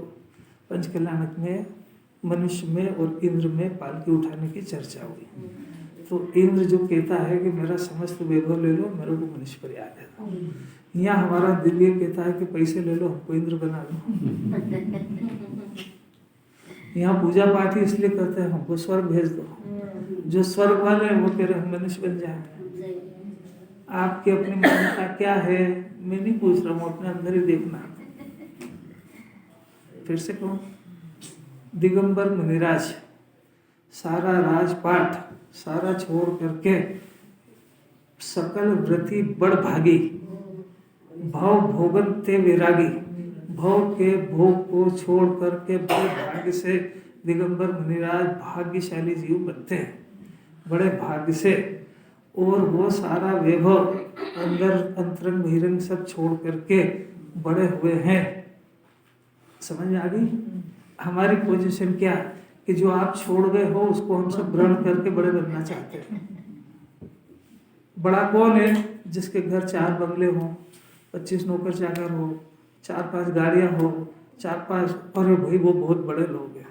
[SPEAKER 1] पंचकल्याणक में मनुष्य में और इंद्र में पालकी उठाने की चर्चा हुई। तो इंद्र जो कहता है कि मेरा समस्त वैभव ले लो, मेरे को मनुष्य पर याद है। यहाँ हमारा दिल ये कहता है कि पैसे ले लो, हमको इंद्र बना लो। यहाँ पूजा पाठ ही इसलिए करते हैं, हमको स्वर्ग भेज दो। जो स्वर्ग वाले हैं वो कह रहे हम मनुष्य बन जाए। आपकी अपनी मान्यता क्या है, मैं नहीं पूछ रहा हूँ, अपने अंदर ही देखना। फिर से कहूँ, दिगंबर मुनिराज सारा राजपाट सारा छोड़ करके सकल व्रति बड़ भागी, भव भोगन ते विरागी, भव के भोग को छोड़ करके बड़े भाग्य से दिगंबर मुनिराज भाग्यशाली जीव बनते हैं। बड़े भाग्य से और वो सारा वैभव अंदर अंतरंग बहिरंग सब छोड़ करके बड़े हुए हैं। समझ में आ गई? हमारी पोजीशन क्या कि जो आप छोड़ गए हो उसको हम सब ग्रहण करके बड़े बनना चाहते हैं। बड़ा कौन है? जिसके घर 4 बंगले हो, 25 नौकर चाकर हो, 4-5 गाड़ियां हो, 4-5, अरे भाई वो बहुत बड़े लोग हैं।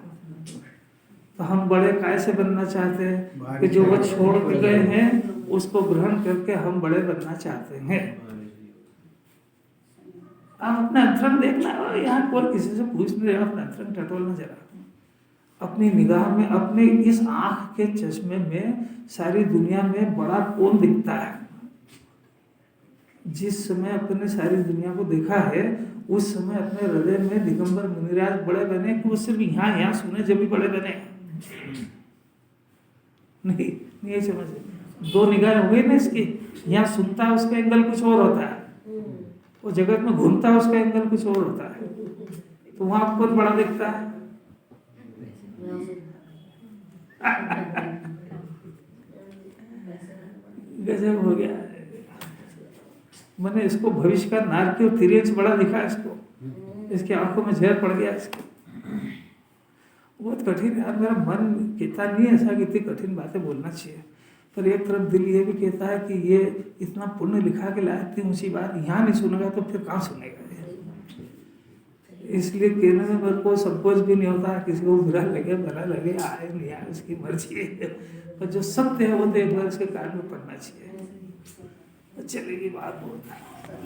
[SPEAKER 1] तो हम बड़े कैसे बनना चाहते हैं कि जो वो छोड़ के गए हैं उसको ग्रहण करके हम बड़े बनना चाहते हैं। आप अपना अंतरंग देखना, यहाँ कोई किसी से पूछ नहीं रहा, अपना अंतरंग टटोलना जरा। अपनी निगाह में, अपने इस आंख के चश्मे में सारी दुनिया में बड़ा कौन दिखता है? जिस समय अपने सारी दुनिया को देखा है उस समय अपने हृदय में दिगंबर मुनिराज बड़े बने कि वो सिर्फ यहाँ सुने जब भी बड़े बने? नहीं समझे। 2 निगाह हो गई ना इसकी। यहाँ सुनता है उसका एंगल कुछ और होता है, वो जगत में घूमता है उसका एंगल कुछ और होता है। तो वहां कौन बड़ा दिखता है? गजब हो गया। मैंने इसको भविष्य का नारकी और तिरंज बड़ा दिखा इसको, इसकी आंखों में जहर पड़ गया इसको। बहुत कठिन है यार। मेरा मन कहता नहीं ऐसा कि इतनी कठिन बातें बोलना चाहिए, पर एक तरफ दिल ये भी कहता है कि ये इतना पुण्य लिखा के लाया, इतनी ऊंची बात यहाँ नहीं सुनेगा तो फिर कहाँ सुनेगा? इसलिए कहने में मेरे को संकोच भी नहीं होता। किसी को बुरा लगे भला लगे, आए नहीं आए उसकी मर्जी है, पर जो सत्य है वो तो एक बार इसके कान में पड़ना चाहिए, चलेगी बात बहुत।